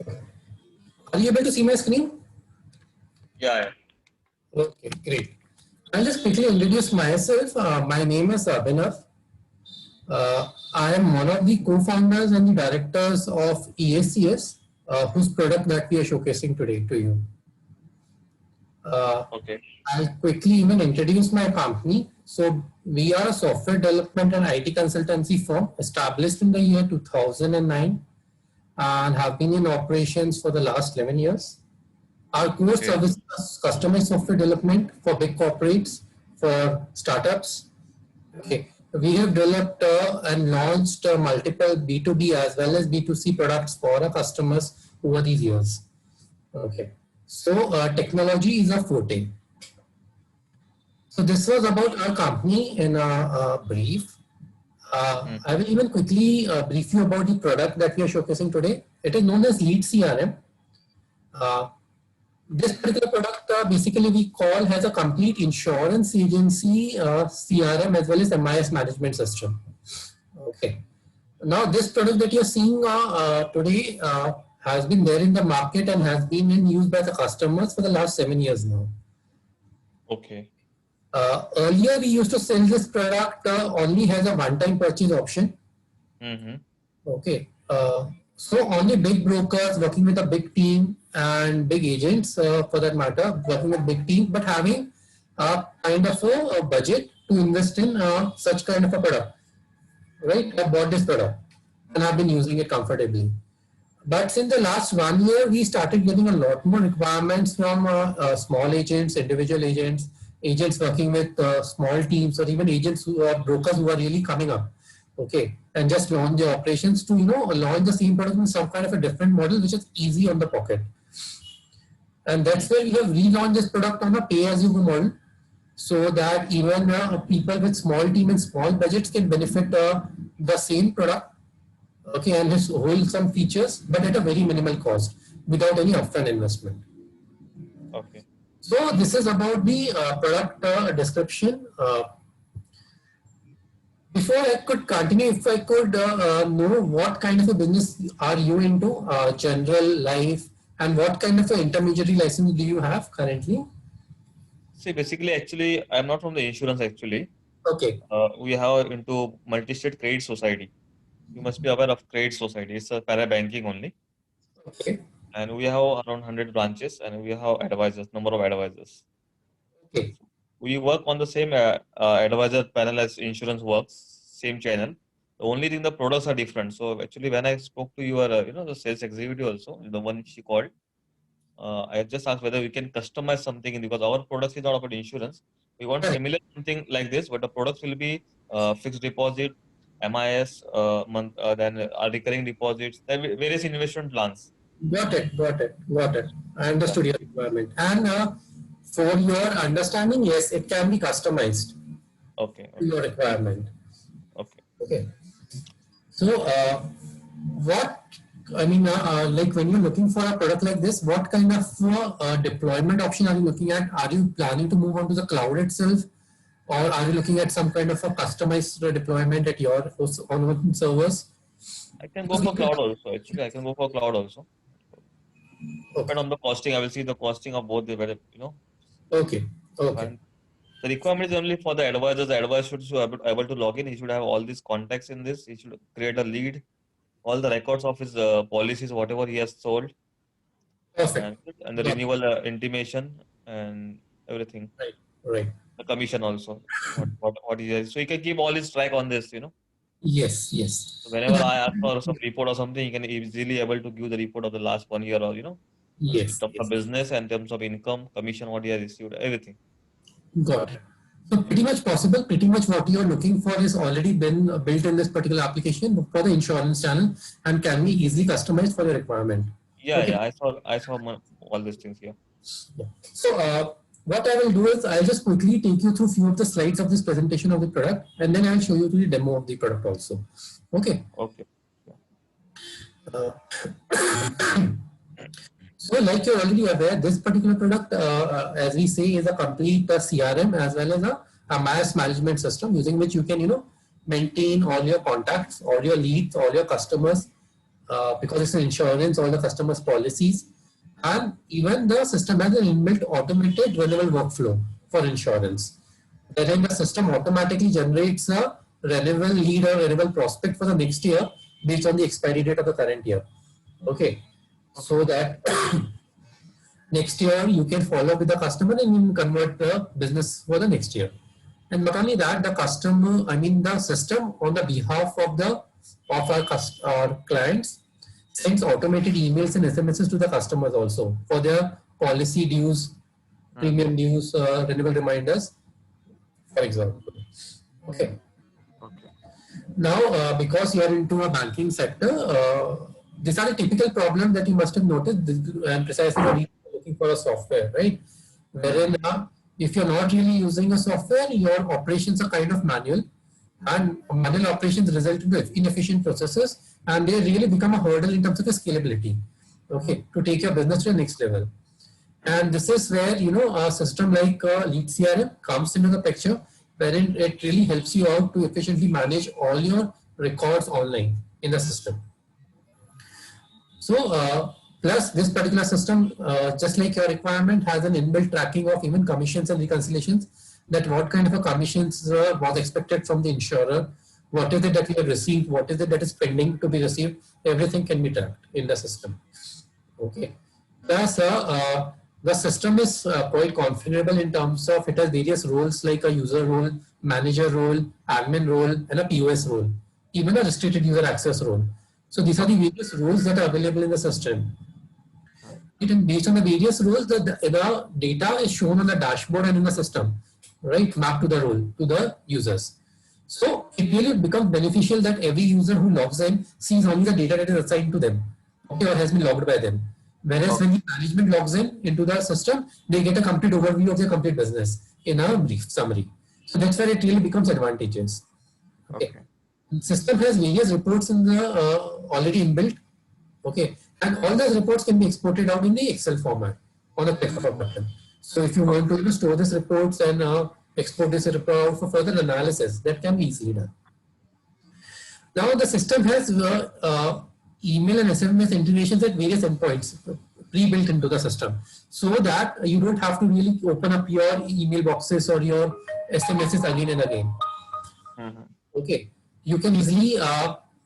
Are you able to see my screen? Yeah. Okay, great. I'll just quickly introduce myself. My name is Abhinav. I am one of the co-founders and the directors of EACS, whose product that we are showcasing today to you. Uh, Okay. I'll quickly even introduce my company. So we are a software development and IT consultancy firm established in the year 2009 and have been in operations for the last 11 years. Our core Okay. service is customized software development for big corporates, for startups. Okay. We have developed and launched multiple B2B as well as B2C products for our customers over these years. Okay. So technology is a forte. So this was about our company in a brief. I will even quickly brief you about the product that we are showcasing today. It is known as Lead CRM. Uh, this particular product basically we call has a complete insurance agency CRM as well as MIS management system. Okay. Now this product that you're seeing today has been there in the market and has been in use by the customers for the last 7 years now. Okay. Earlier we used to sell this product only has a one-time purchase option. Mm-hmm. Okay. So only big brokers working with a big team and big agents for that matter, working with big team, but having a kind of a budget to invest in such kind of a product, right? I bought this product and I've been using it comfortably. But since the last 1 year, we started getting a lot more requirements from small agents, individual agents, agents working with small teams, or even agents who are brokers who are really coming up. Okay, and just launch their operations to launch the same product in some kind of a different model, which is easy on the pocket. And that's where we have relaunched this product on a pay-as-you-go model, so that even people with small team and small budgets can benefit the same product, okay, and his wholesome features, but at a very minimal cost without any upfront investment. Okay. So this is about the product description. Before I could continue, if I could know what kind of a business are you into, general life, and what kind of an intermediary license do you have currently? See, basically, actually, I'm not from the insurance. Actually, Okay. we have into multi-state credit society. You must be aware of credit society. It's a para banking only, Okay. and we have around 100 branches, and we have advisors, number of advisors. Okay. We work on the same advisor panel as insurance works, same channel. The only thing the products are different. So actually, when I spoke to your, the sales executive also, the one she called, I just asked whether we can customize something because our products is not about insurance. We want Right. similar something like this, but the products will be fixed deposit, MIS, then recurring deposits, then various investment plans. Got it. Got it. Got it. I understood your requirement. And for your understanding, yes, it can be customized Okay, to okay, your requirement. okay. Okay. So, what I mean, like when you're looking for a product like this, what kind of deployment option are you looking at? Are you planning to move on to the cloud itself, or are you looking at some kind of a customized deployment at your own servers? I can go for cloud also. Actually, I can go for cloud also. Okay. Depend on the costing. I will see the costing of both the Okay. Okay. and the requirement is only for the advisor. The advisor should be able to log in. He should have all these contacts in this. He should create a lead, all the records of his policies, whatever he has sold, Perfect. and the Got it. renewal information and everything. Right. Right. The commission also. What he has. So he can keep all his track on this. Yes. Yes. So So whenever that, I ask for some report or something, he can easily able to give the report of the last 1 year or in yes. terms of Yes. business and in terms of income, commission, what he has received, everything. Got it. So pretty much possible, pretty much what you're looking for is already been built in this particular application for the insurance channel and can be easily customized for the requirement. Yeah, Okay. yeah. I saw all these things here. Yeah. So what I will do is I'll just quickly take you through few of the slides of this presentation of the product, and then I'll show you the demo of the product also. Okay. Okay. Yeah. Uh, So, like you're already aware, this particular product, as we say, is a complete CRM as well as a mass management system using which you can, maintain all your contacts, all your leads, all your customers, because it's an insurance, all the customers' policies, and even the system has an inbuilt automated renewal workflow for insurance. Wherein the system automatically generates a renewal lead or renewal prospect for the next year based on the expiry date of the current year. Okay, so that next year you can follow up with the customer and you can convert the business for the next year. And not only that, the customer, I mean the system on the behalf of our clients sends automated emails and SMSs to the customers also for their policy dues, premium dues, renewal reminders, for example. Okay. Okay. Now, because you are into a banking sector, these are the typical problems that you must have noticed, and precisely the reason you're looking for a software, right? Wherein if you're not really using a software, your operations are kind of manual, and manual operations result in inefficient processes, and they really become a hurdle in terms of the scalability, okay, to take your business to the next level. And this is where, you know, a system like Lead CRM comes into the picture, wherein it really helps you out to efficiently manage all your records online in the system. So, plus this particular system, just like your requirement, has an inbuilt tracking of even commissions and reconciliations, that what kind of a commissions was expected from the insurer, what is it that we have received, what is it that is pending to be received, everything can be tracked in the system. Okay. Plus, the system is quite configurable in terms of it has various roles like a user role, manager role, admin role, and a POS role, even a restricted user access role. So these are the various roles that are available in the system. Based on the various roles, the data is shown on the dashboard and in the system, right, mapped to the role, to the users. So it really becomes beneficial that every user who logs in sees only the data that is assigned to them, okay, or has been logged by them. Whereas when the management logs in into the system, they get a complete overview of their complete business in a brief summary. So that's where it really becomes advantageous. Okay. System has various reports in the already inbuilt. Okay, and all those reports can be exported out in the Excel format on a click of a button. So if you want to store these reports and export this report for further analysis, that can be easily done. Now the system has email and SMS integrations at various endpoints pre-built into the system, so that you don't have to really open up your email boxes or your SMSs again and again. Okay, you can easily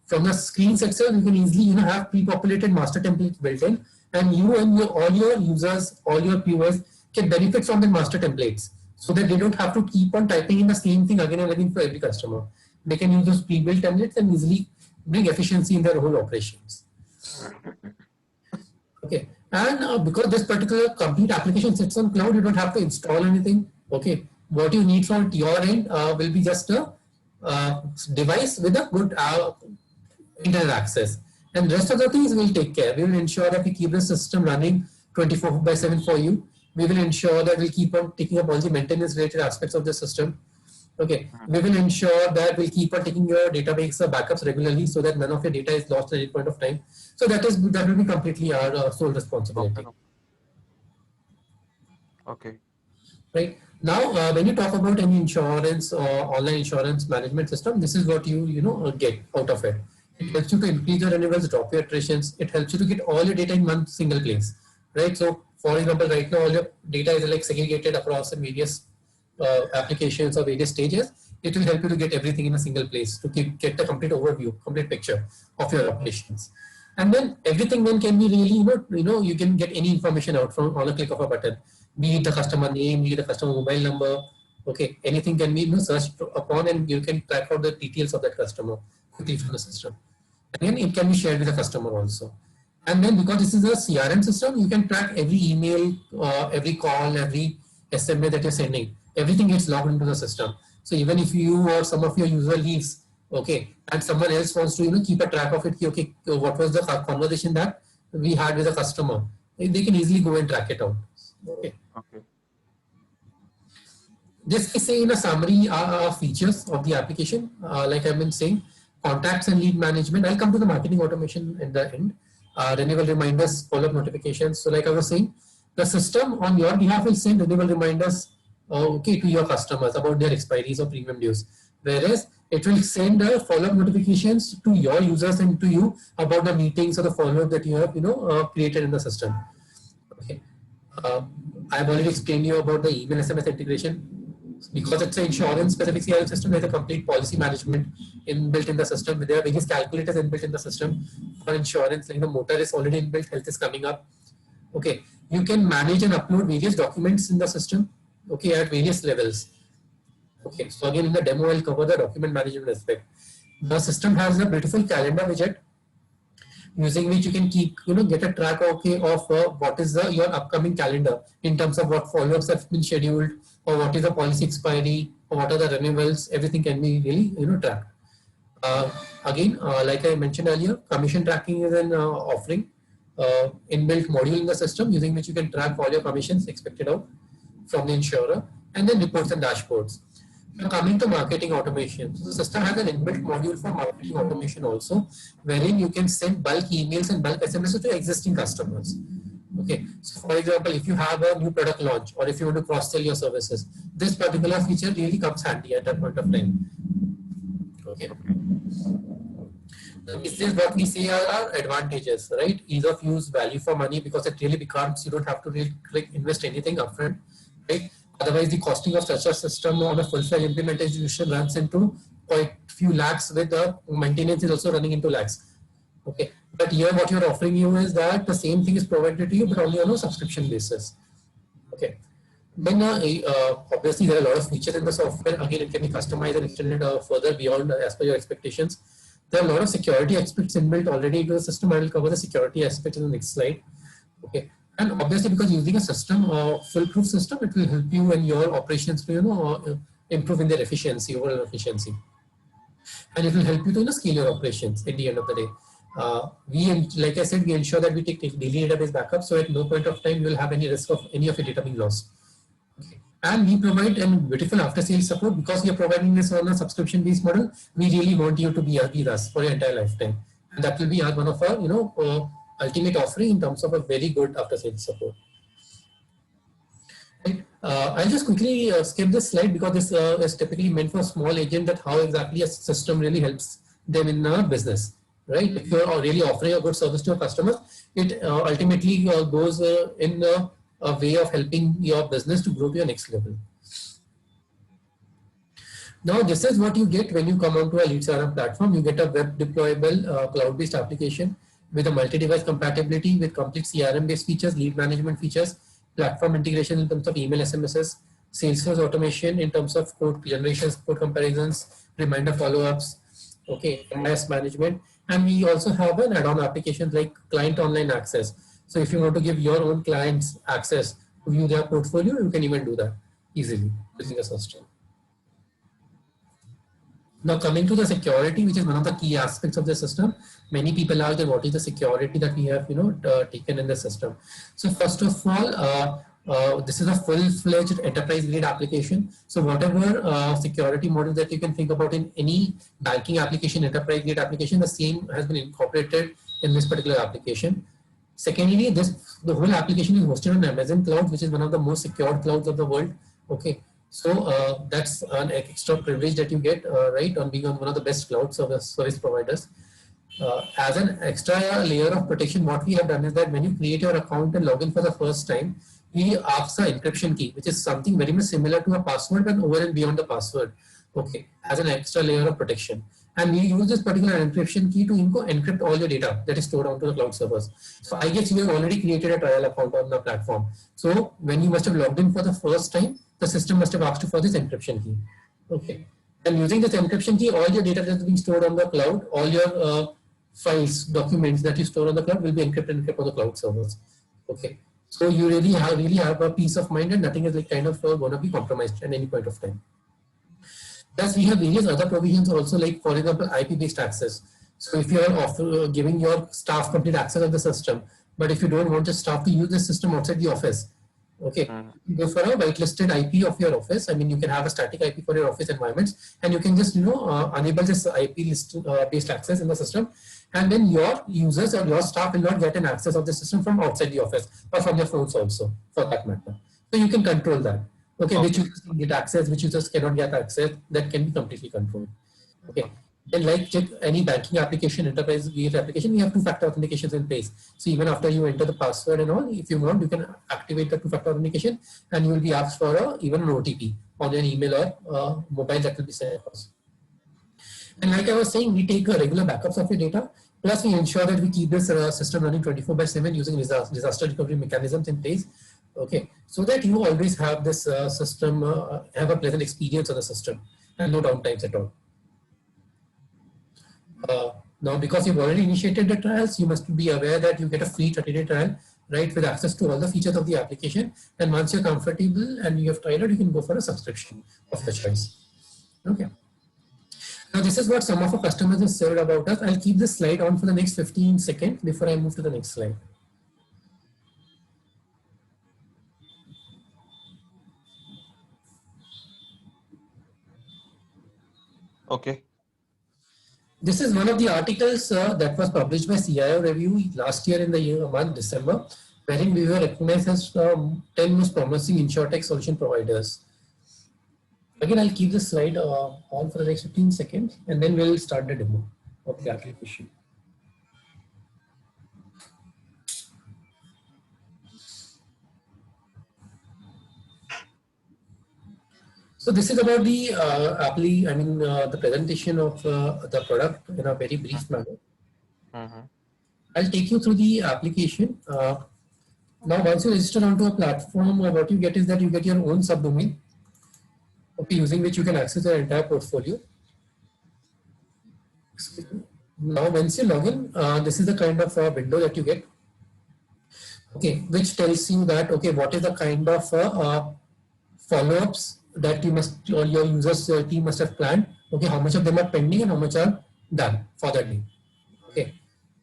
from the screens itself, you can easily have pre-populated master templates built in, and you and all your users, all your POS can benefit from the master templates, so that they don't have to keep on typing in the same thing again and again for every customer. They can use those pre-built templates and easily bring efficiency in their whole operations. Okay, and because this particular complete application sits on cloud, you don't have to install anything. Okay, what you need from your end will be just a device with a good internet access, and rest of the things we'll take care. We will ensure that we keep the system running 24/7 for you. We will ensure that we'll keep on taking up all the maintenance related aspects of the system. Okay, we will ensure that we'll keep on taking your database backups regularly, so that none of your data is lost at any point of time. So that will be completely our sole responsibility. Okay. Right. Now, when you talk about any insurance or online insurance management system, this is what you get out of it. It helps you to increase your renewals, drop your attritions. It helps you to get all your data in one single place, right? So, for example, right now all your data is like segregated across various applications or various stages. It will help you to get everything in a single place to get a complete overview, complete picture of your operations. And then everything then can be really, you can get any information out from on a click of a button. Be it the customer name, be it the customer mobile number, okay, anything can be searched upon, and you can track out the details of that customer quickly from the system. And then it can be shared with the customer also. And then because this is a CRM system, you can track every email, every call, every SMS that you're sending. Everything gets logged into the system. So even if you or some of your user leaves, okay, and someone else wants to keep a track of it, okay, what was the conversation that we had with the customer, they can easily go and track it out. Okay. Okay. Just to say in a summary features of the application, like I've been saying, contacts and lead management. I'll come to the marketing automation at the end. Renewal reminders, follow-up notifications. So like I was saying, the system on your behalf will send renewal reminders to your customers about their expiries or premium dues. Whereas it will send follow-up notifications to your users and to you about the meetings or the follow-up that you have, created in the system. Okay. Uh, I've already explained you about the email SMS integration. Because it's an insurance specific CRM system, there's a complete policy management inbuilt in the system. There are various calculators inbuilt in the system for insurance, like the motor is already inbuilt, health is coming up. Okay, you can manage and upload various documents in the system, okay, at various levels. Okay, so again in the demo, I'll cover the document management aspect. The system has a beautiful calendar widget using which you can keep, get a track, okay, of what is your upcoming calendar in terms of what follow-ups have been scheduled, or what is the policy expiry, or what are the renewals. Everything can be really, tracked. Again, like I mentioned earlier, commission tracking is an offering, inbuilt module in the system using which you can track all your commissions expected out from the insurer, and then reports and dashboards. Now coming to marketing automation, so the system has an inbuilt module for marketing automation also, wherein you can send bulk emails and bulk SMSs to existing customers. Okay, so for example, if you have a new product launch or if you want to cross-sell your services, this particular feature really comes handy at that point of time. Okay. This is what we say are our advantages, right? Ease of use, value for money, because it really becomes, you don't have to really invest anything upfront, right? Otherwise, the costing of such a system on a full-fledged implementation runs into quite few lakhs, with the maintenance is also running into lakhs. Okay, but here what you're offering you is that the same thing is provided to you, but only on a subscription basis. Okay. Then obviously there are a lot of features in the software. Again, it can be customized and extended further beyond as per your expectations. There are a lot of security aspects inbuilt already into the system. I will cover the security aspects in the next slide. Okay. And obviously, because using a system, foolproof system, it will help you in your operations to improve in their efficiency, overall efficiency, and it will help you to scale your operations at the end of the day. Like I said, we ensure that we take daily database backup, so at no point of time you will have any risk of any of your data being lost. Okay. And we provide a beautiful after-sales support because we are providing this on a subscription-based model. We really want you to be with us for your entire lifetime, and that will be one of our ultimate offering in terms of a very good after-sales support. Right. I'll just quickly skip this slide because this is typically meant for small agent, that how exactly a system really helps them in a business. Right? If you're really offering a good service to your customers, it ultimately goes in a way of helping your business to grow to your next level. Now, this is what you get when you come onto a Lead CRM platform. You get a web deployable cloud-based application with a multi-device compatibility, with complete CRM-based features, lead management features, platform integration in terms of email, SMSs, Salesforce automation in terms of code generations, code comparisons, reminder follow-ups, okay, MS management. And we also have an add-on application like client online access. So if you want to give your own clients access to view their portfolio, you can even do that easily using the system. Now coming to the security, which is one of the key aspects of the system, many people ask that what is the security that we have taken in the system. So first of all, this is a full-fledged enterprise-grade application. So whatever security model that you can think about in any banking application, enterprise-grade application, the same has been incorporated in this particular application. Secondly, the whole application is hosted on Amazon Cloud, which is one of the most secure clouds of the world. Okay. So that's an extra privilege that you get, right, on being on one of the best cloud service providers. As an extra layer of protection, what we have done is that when you create your account and log in for the first time, we ask the encryption key, which is something very much similar to a password, but over and beyond the password. Okay, as an extra layer of protection. And we use this particular encryption key to encrypt all your data that is stored onto the cloud servers. So I guess you have already created a trial account on the platform. So when you must have logged in for the first time, the system must have asked you for this encryption key. Okay. And using this encryption key, all your data that is being stored on the cloud, all your files, documents that you store on the cloud will be encrypted on the cloud servers. Okay. So you really have a peace of mind, and nothing is going to be compromised at any point of time. Plus, we have various other provisions also, like for example, IP-based access. So if you are giving your staff complete access of the system, but if you don't want the staff to use the system outside the office, okay, you go for a whitelisted IP of your office. I mean, you can have a static IP for your office environments, and you can just enable this IP list based access in the system, and then your users or your staff will not get an access of the system from outside the office or from their phones also, for that matter. So you can control that. Okay, which users can get access, which users cannot get access, that can be completely controlled. Okay. And like check any banking application, enterprise based application, we have two-factor authentications in place. So even after you enter the password and all, if you want, you can activate the two-factor authentication, and you will be asked for even an OTP on your email or mobile that will be sent across. And like I was saying, we take regular backups of your data. Plus, we ensure that we keep this system running 24/7 using disaster recovery mechanisms in place. Okay, so that you always have this system, have a pleasant experience on the system and no downtimes at all. Now, because you've already initiated the trials, you must be aware that you get a free 30-day trial, right, with access to all the features of the application. And once you're comfortable and you have tried it, you can go for a subscription of your choice. Okay. Now, this is what some of our customers have said about us. I'll keep this slide on for the next 15 seconds before I move to the next slide. Okay. This is one of the articles that was published by CIO Review last year in the month December, wherein we were recognized as 10 most promising InsurTech solution providers. Again, I'll keep this slide on for the next 15 seconds, and then we'll start the demo of the application. So this is about the the presentation of the product in a very brief manner. I'll take you through the application. Now, once you register onto a platform, what you get is that you get your own subdomain, okay, using which you can access your entire portfolio. Now, once you log in, this is the kind of window that you get, okay, which tells you that, okay, what is the kind of follow-ups that you must, or your users team must have planned, okay, how much of them are pending and how much are done for that day. Okay,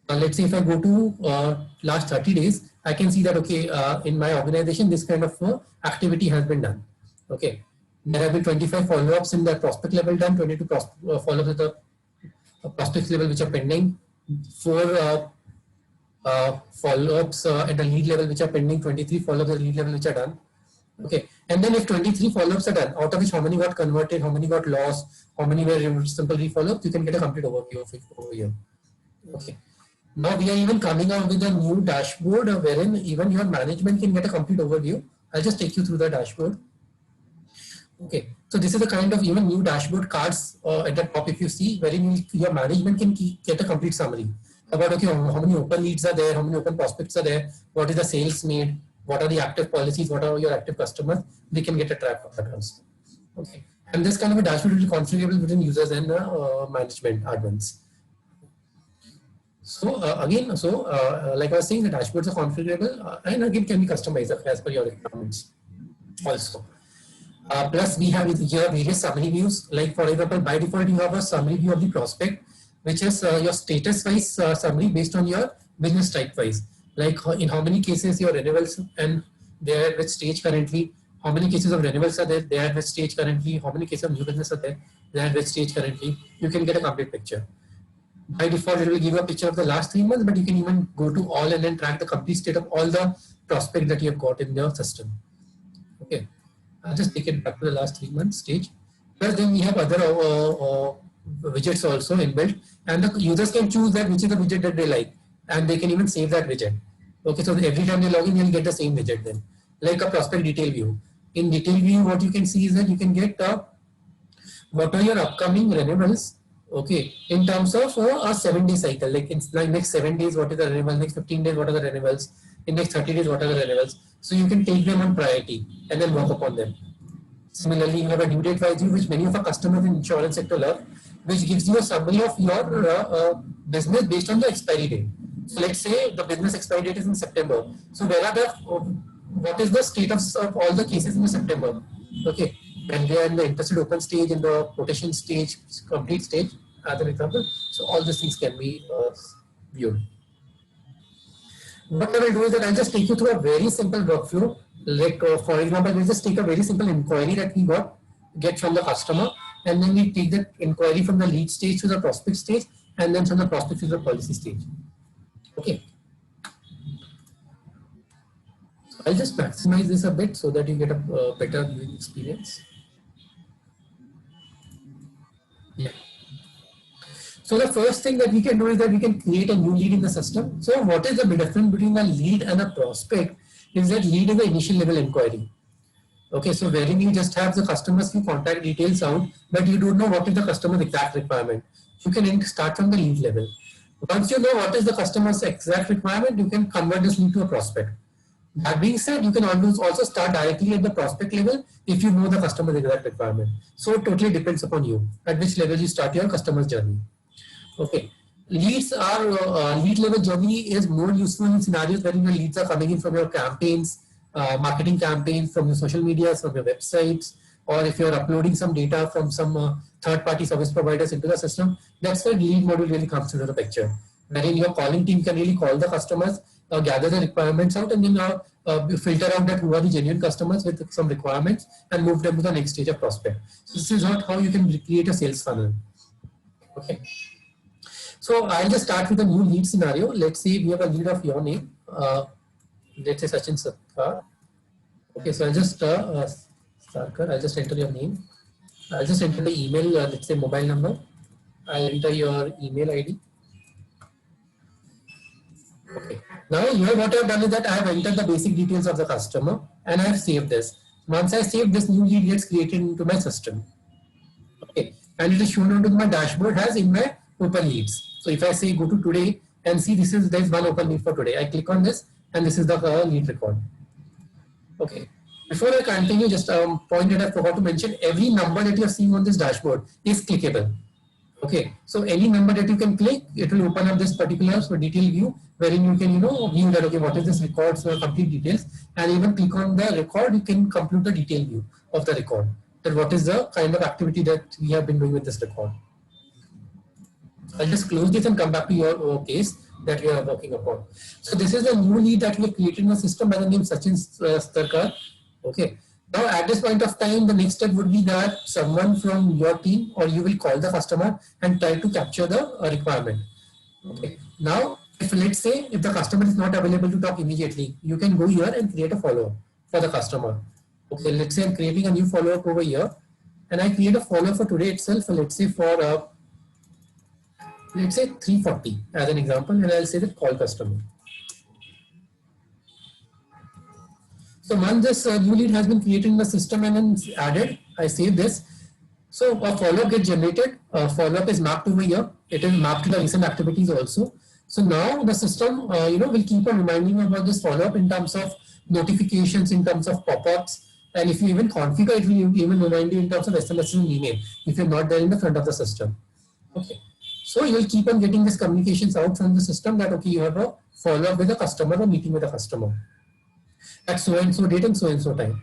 now let's say if I go to last 30 days, I can see that, okay, in my organization, this kind of activity has been done. Okay, there have been 25 follow-ups in the prospect level done, 22 follow-ups at the prospects level which are pending, 4 follow-ups at the lead level which are pending, 23 follow-ups at the lead level which are done. Okay, and then if 23 follow-ups are done, out of which how many got converted, how many got lost, how many were simple re-follow-ups, you can get a complete overview of it over here. Okay, now we are even coming out with a new dashboard wherein even your management can get a complete overview. I'll just take you through the dashboard. Okay, so this is the kind of even new dashboard cards at the top, if you see, wherein your management can get a complete summary about, okay, how many open leads are there, how many open prospects are there, what is the sales made, what are the active policies, what are your active customers. They can get a track of that also. Okay, and this kind of a dashboard will be configurable between users and management admins. So like I was saying, the dashboards are configurable and again can be customized as per your requirements also. Plus, we have here various summary views. Like for example, by default, you have a summary view of the prospect, which is your status-wise summary based on your business type-wise. Like in how many cases your renewals and they are at which stage currently, how many cases of renewals are there, they are at which stage currently, how many cases of new business are there, they are at which stage currently. You can get a complete picture. By default, it will give you a picture of the last 3 months, but you can even go to all and then track the complete state of all the prospects that you have got in your system. Okay, I'll just take it back to the last 3 months stage. Plus, then we have other widgets also inbuilt, and the users can choose that which is the widget that they like, and they can even save that widget. Okay, so every time they log in, you'll get the same widget then, like a prospect detail view. In detail view, what you can see is that you can get what are your upcoming renewals. Okay, in terms of a 7-day cycle, like in like next 7 days, what is the renewal? Next 15 days, what are the renewals? In next 30 days, what are the renewals? So you can take them on priority and then work upon them. Similarly, you have a due date wise view, which many of our customers in insurance sector love, which gives you a summary of your business based on the expiry date. So let's say the business expiry date is in September. So where are the what is the status of all the cases in September? Okay, and they are in the interested open stage, in the quotation stage, complete stage, as an example. So all these things can be viewed. What I will do is that I'll just take you through a very simple workflow. Like for example, we'll just take a very simple inquiry that we get from the customer, and then we take that inquiry from the lead stage to the prospect stage, and then from the prospect to the policy stage. Okay. So I'll just maximize this a bit so that you get a better viewing experience. Yeah. So the first thing that we can do is that we can create a new lead in the system. So what is the difference between a lead and a prospect is that lead is the initial level inquiry. Okay, so wherein you just have the customer's few contact details out, but you don't know what is the customer's exact requirement. You can start from the lead level. Once you know what is the customer's exact requirement, you can convert this lead to a prospect. That being said, you can always also start directly at the prospect level if you know the customer's exact requirement. So it totally depends upon you at which level you start your customer's journey. Okay, leads are lead level journey is more useful in scenarios where your leads are coming in from your campaigns, marketing campaigns, from your social media, from your websites, or if you're uploading some data from some third-party service providers into the system. That's where lead model really comes into the picture, wherein your calling team can really call the customers, gather the requirements out, and then filter out that who are the genuine customers with some requirements and move them to the next stage of prospect. So this is not how you can create a sales funnel. Okay. So I'll just start with a new lead scenario. Let's say we have a lead of your name. Let's say Sachin Sarkar. Okay, so I'll just Sarkar, I'll just enter your name. I'll just enter the email, let's say mobile number. I'll enter your email ID. Okay. Now here what I've done is that I have entered the basic details of the customer and I have saved this. Once I save this, new lead gets created into my system. Okay, and it is shown onto my dashboard as in my open leads. So if I say go to today and see there's one open lead for today. I click on this and this is the lead record. Okay. Before I continue, just a point that I forgot to mention, every number that you're seeing on this dashboard is clickable. Okay, so any number that you can click, it will open up this particular detail view wherein you can view that, okay, what is this record, so complete details, and even click on the record, you can compute the detail view of the record, that what is the kind of activity that we have been doing with this record. I'll just close this and come back to your case that we are working upon. So this is a new lead that we have created in the system by the name Sachin Sarkar. Okay. Now at this point of time, the next step would be that someone from your team or you will call the customer and try to capture the requirement. Okay. Now, if let's say if the customer is not available to talk immediately, you can go here and create a follow-up for the customer. Okay. Let's say I'm creating a new follow-up over here, and I create a follow-up for today itself. Let's say for let's say 3:40 as an example, and I'll say that call customer. So once this new lead has been created in the system and then added, I save this. So a follow-up gets generated. A follow-up is mapped over here. It is mapped to the recent activities also. So now the system, will keep on reminding you about this follow-up in terms of notifications, in terms of pop-ups, and if you even configure, it will even remind you in terms of SMS and email if you're not there in the front of the system. Okay. So you will keep on getting these communications out from the system that, okay, you have a follow-up with a customer or meeting with a customer at so and so date and so time.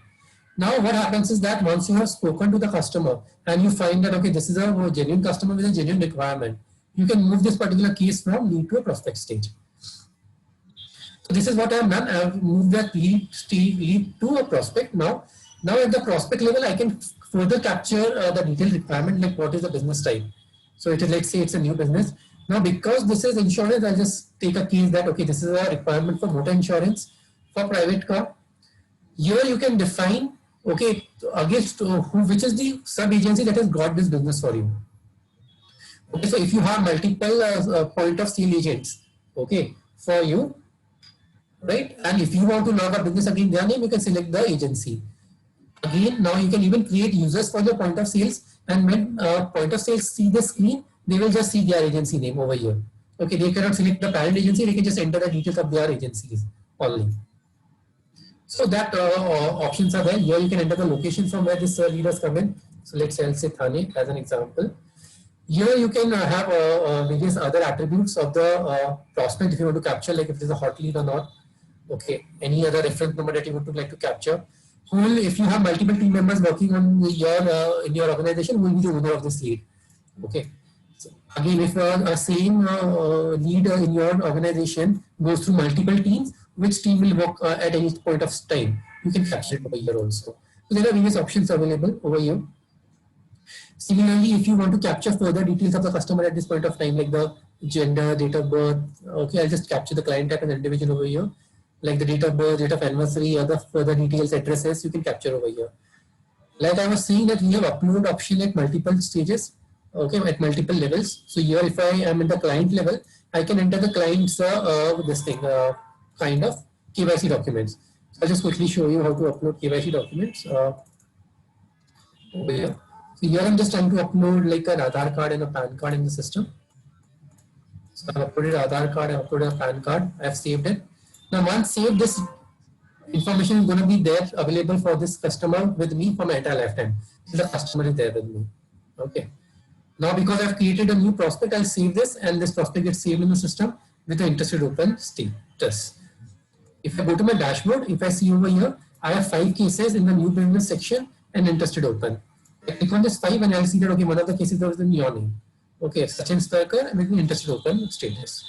Now what happens is that once you have spoken to the customer and you find that, okay, this is a genuine customer with a genuine requirement, you can move this particular case from lead to a prospect stage. So this is what I have done. I have moved that lead to a prospect. Now at the prospect level, I can further capture the detailed requirement, like what is the business type. So it is, let's say it's a new business. Now because this is insurance, I'll just take a case that, okay, this is a requirement for motor insurance for private car. Here you can define, okay, against which is the sub agency that has got this business for you. Okay, so if you have multiple point of sale agents, okay, for you, right, and if you want to log a business against their name, you can select the agency. Again, now you can even create users for your point of sales, and when point of sales see the screen, they will just see their agency name over here. Okay, they cannot select the parent agency, they can just enter the details of their agencies only. So that options are there. Here you can enter the location from where this lead has come in. So let's say I'll say Thane as an example. Here you can have various other attributes of the prospect if you want to capture, like if it is a hot lead or not. Okay, any other reference number that you would like to capture. If you have multiple team members working on your in your organization, who will be the owner of this lead. Okay. So again, if a same lead in your organization goes through multiple teams, which team will work at any point of time, you can capture it over here also. So there are various options available over here. Similarly, if you want to capture further details of the customer at this point of time, like the gender, date of birth, okay, I'll just capture the client type and individual over here, like the date of birth, date of anniversary, other further details, addresses, you can capture over here. Like I was saying that we have upload option at multiple stages. okay, at multiple levels. So here, if I am in the client level, I can enter the client's this thing kind of KYC documents. So I'll just quickly show you how to upload KYC documents over here. So here I'm just trying to upload like an Aadhaar card and a PAN card in the system. So I've uploaded Aadhaar card, I've uploaded a PAN card, I've saved it. Now once saved, this information is going to be there available for this customer with me for my entire lifetime. The customer is there with me. Okay. Now because I've created a new prospect, I'll save this and this prospect gets saved in the system with the interested open status. If I go to my dashboard, if I see over here, I have 5 cases in the new business section and interested open. I click on this 5 and I'll see that, okay, one of the cases was in your name. Okay, Sachin Starkar with the interested open status.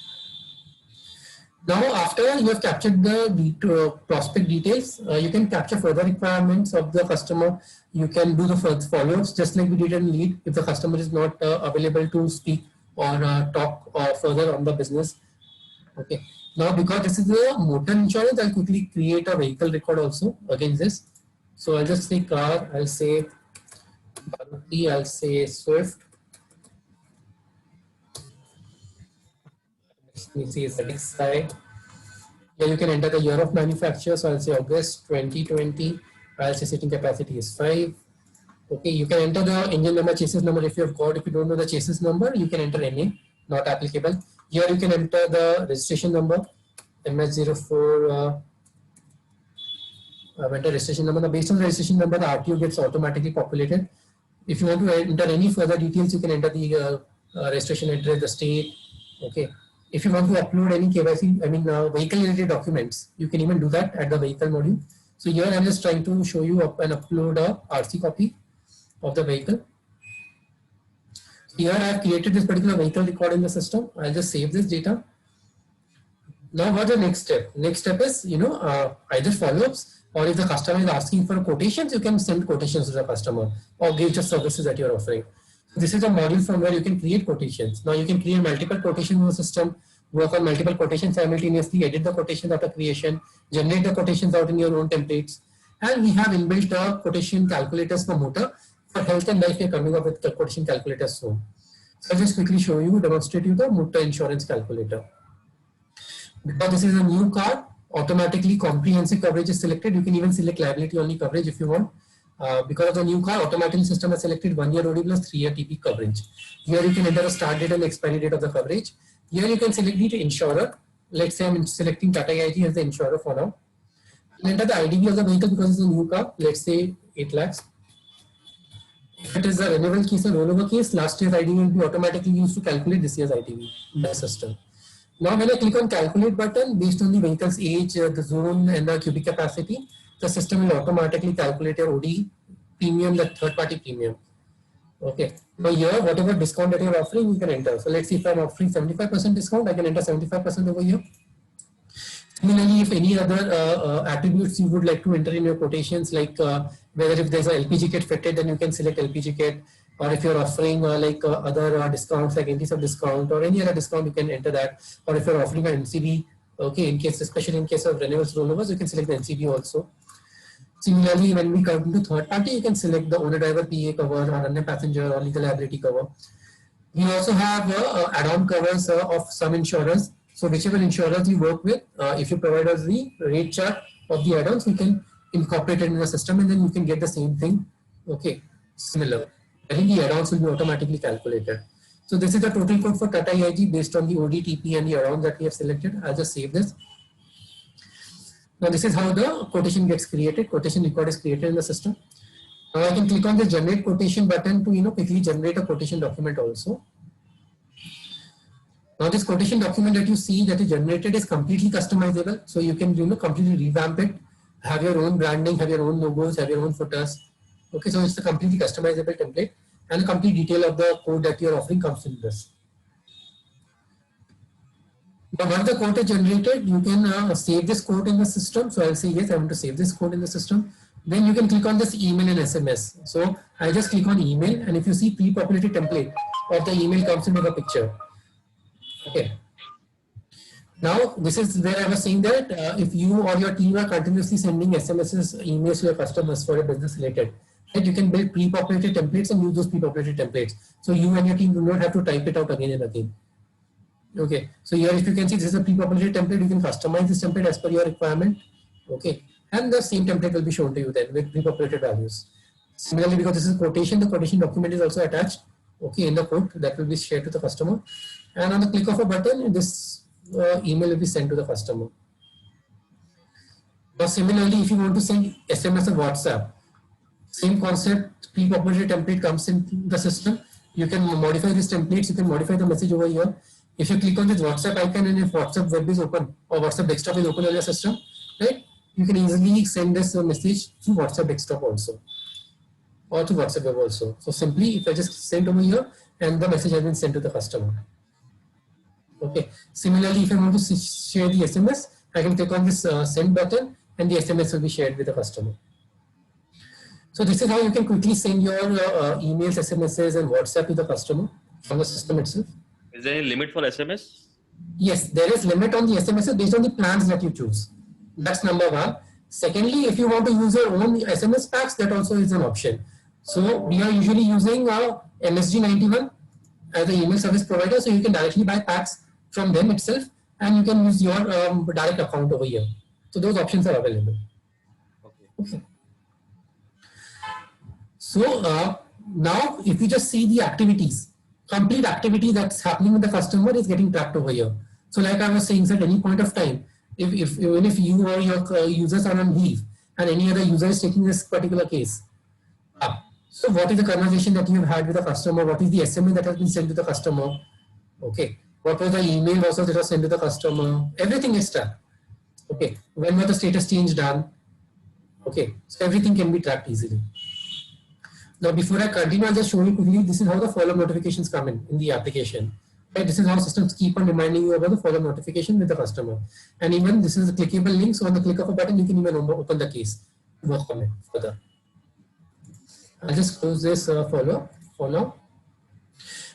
Now, after you have captured the prospect details, you can capture further requirements of the customer. You can do the follow-ups just like we did in lead if the customer is not available to speak or talk further on the business. Okay. Now, because this is a motor insurance, I'll quickly create a vehicle record also against this. So I'll just say car, I'll say Maruti, I'll say Swift. Let me see ZXi. Here you can enter the year of manufacture. So I'll say August 2020. I'll say sitting capacity is 5. Okay, you can enter the engine number, chassis number if you have got. If you don't know the chassis number, you can enter NA, not applicable. Here you can enter the registration number, MS04. Enter registration number. Now, based on the registration number, the RTO gets automatically populated. If you want to enter any further details, you can enter the registration address, the state. Okay. If you want to upload any KYC, I mean vehicle related documents, you can even do that at the vehicle module. So here I'm just trying to show you up and upload a RC copy of the vehicle. Here I have created this particular vehicle record in the system. I'll just save this data. Now what's the next step? Next step is, either follow-ups, or if the customer is asking for quotations, you can send quotations to the customer or gauge the services that you're offering. This is a module from where you can create quotations. Now you can create multiple quotations in the system, work on multiple quotations simultaneously, edit the quotations after creation, generate the quotations out in your own templates. And we have inbuilt quotation calculators for motor. For health and life, we are coming up with the quotation calculators soon. So I'll just quickly show you, demonstrate you the motor insurance calculator. Because this is a new car, automatically comprehensive coverage is selected. You can even select liability only coverage if you want. Because of the new car, automatically system has selected 1 year OD plus 3 year TP coverage. Here you can enter the start date and the expiry date of the coverage. Here you can select the insurer. Let's say I'm selecting Tata AIG as the insurer for now. And enter the IDV of the vehicle because it's a new car. Let's say 8 lakhs. If it is a renewal case or rollover case, last year's IDV will be automatically used to calculate this year's IDV in the system. Now when I click on calculate button, based on the vehicle's age, the zone and the cubic capacity, the system will automatically calculate your OD premium, the third party premium. Okay. Now here, whatever discount that you're offering, you can enter. So let's see if I'm offering 75% discount, I can enter 75% over here. Similarly, if any other attributes you would like to enter in your quotations, like whether if there's a LPG kit fitted, then you can select LPG kit. Or if you're offering other discounts like NTSF discount or any other discount, you can enter that. Or if you're offering an NCB, okay, in case, especially in case of renewals rollovers, you can select the NCB also. Similarly, when we come to third party, you can select the owner driver PA cover or under passenger or legal liability cover. We also have add-on covers of some insurers. So whichever insurers you work with, if you provide us the rate chart of the add-ons, we can incorporate it in the system and then you can get the same thing. Okay, similar. I think the add-ons will be automatically calculated. So this is the total code for Tata AIG based on the ODTP and the add-ons that we have selected. I'll just save this. Now this is how the quotation gets created. Quotation record is created in the system. Now I can click on the generate quotation button to quickly generate a quotation document also. Now this quotation document that you see that is generated is completely customizable. So you can completely revamp it, have your own branding, have your own logos, have your own footers. Okay, so it's a completely customizable template and the complete detail of the code that you're offering comes in this. Now once the code is generated, you can save this code in the system. So I'll say yes, I want to save this code in the system. Then you can click on this email and SMS. So I just click on email and if you see pre-populated template of the email comes into the picture. Okay. Now this is where I was saying that if you or your team are continuously sending SMSs, emails to your customers for a business related, Right? You can build pre-populated templates and use those pre-populated templates. So you and your team do not have to type it out again and again. Okay, so here if you can see this is a pre-populated template, you can customize this template as per your requirement. Okay, and the same template will be shown to you then with pre-populated values. Similarly, because this is quotation, the quotation document is also attached. Okay, in the quote that will be shared to the customer, and on the click of a button, this email will be sent to the customer. Now, similarly, if you want to send SMS or WhatsApp, same concept, pre-populated template comes in the system. You can modify these templates, you can modify the message over here. If you click on this WhatsApp icon and if WhatsApp web is open or WhatsApp desktop is open on your system, right, you can easily send this message through WhatsApp desktop also or to WhatsApp web also. So simply if I just send over here and the message has been sent to the customer. Okay. Similarly, if I want to share the SMS, I can click on this send button and the SMS will be shared with the customer. So this is how you can quickly send your emails, SMSs and WhatsApp to the customer from the system itself. Is there any limit for SMS? Yes, there is limit on the SMSs based on the plans that you choose. That's number one. Secondly, if you want to use your own SMS packs, that also is an option. So we are usually using MSG91 as an email service provider, so you can directly buy packs from them itself, and you can use your direct account over here. So those options are available. Okay. So now, if you just see the activities, complete activity that's happening with the customer is getting tracked over here. So like I was saying, at any point of time, even if you or your users are on leave and any other user is taking this particular case, so what is the conversation that you have had with the customer? What is the SMS that has been sent to the customer? Okay. What was the email also that was sent to the customer? Everything is tracked. Okay. When was the status change done? Okay. So everything can be tracked easily. Now, before I continue, I'll just show you quickly, this is how the follow-up notifications come in the application. Right? This is how systems keep on reminding you about the follow-up notification with the customer. And even this is a clickable link, so on the click of a button, you can even open the case, work on it further. I'll just close this follow-up for now.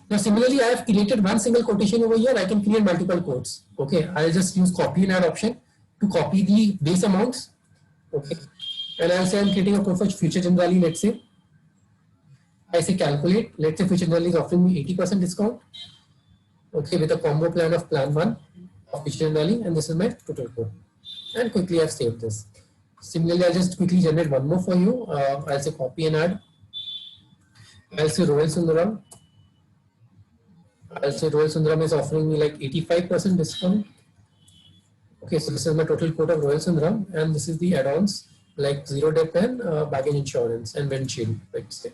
Now, similarly, I have created one single quotation over here. I can create multiple quotes. Okay, I'll just use copy and add option to copy the base amounts. Okay, and I'll say I'm creating a quote for Future Generali, let's say. I say calculate, let's say Future Generali is offering me 80% discount. Okay, with a combo plan of plan 1 of Future Generali, and this is my total quote. And quickly I've saved this. Similarly, I'll just quickly generate one more for you. I'll say copy and add. I'll say Royal Sundaram. I'll say Royal Sundaram is offering me like 85% discount. Okay, so this is my total quote of Royal Sundaram, and this is the add-ons like zero dep and baggage insurance and windshield, let's say.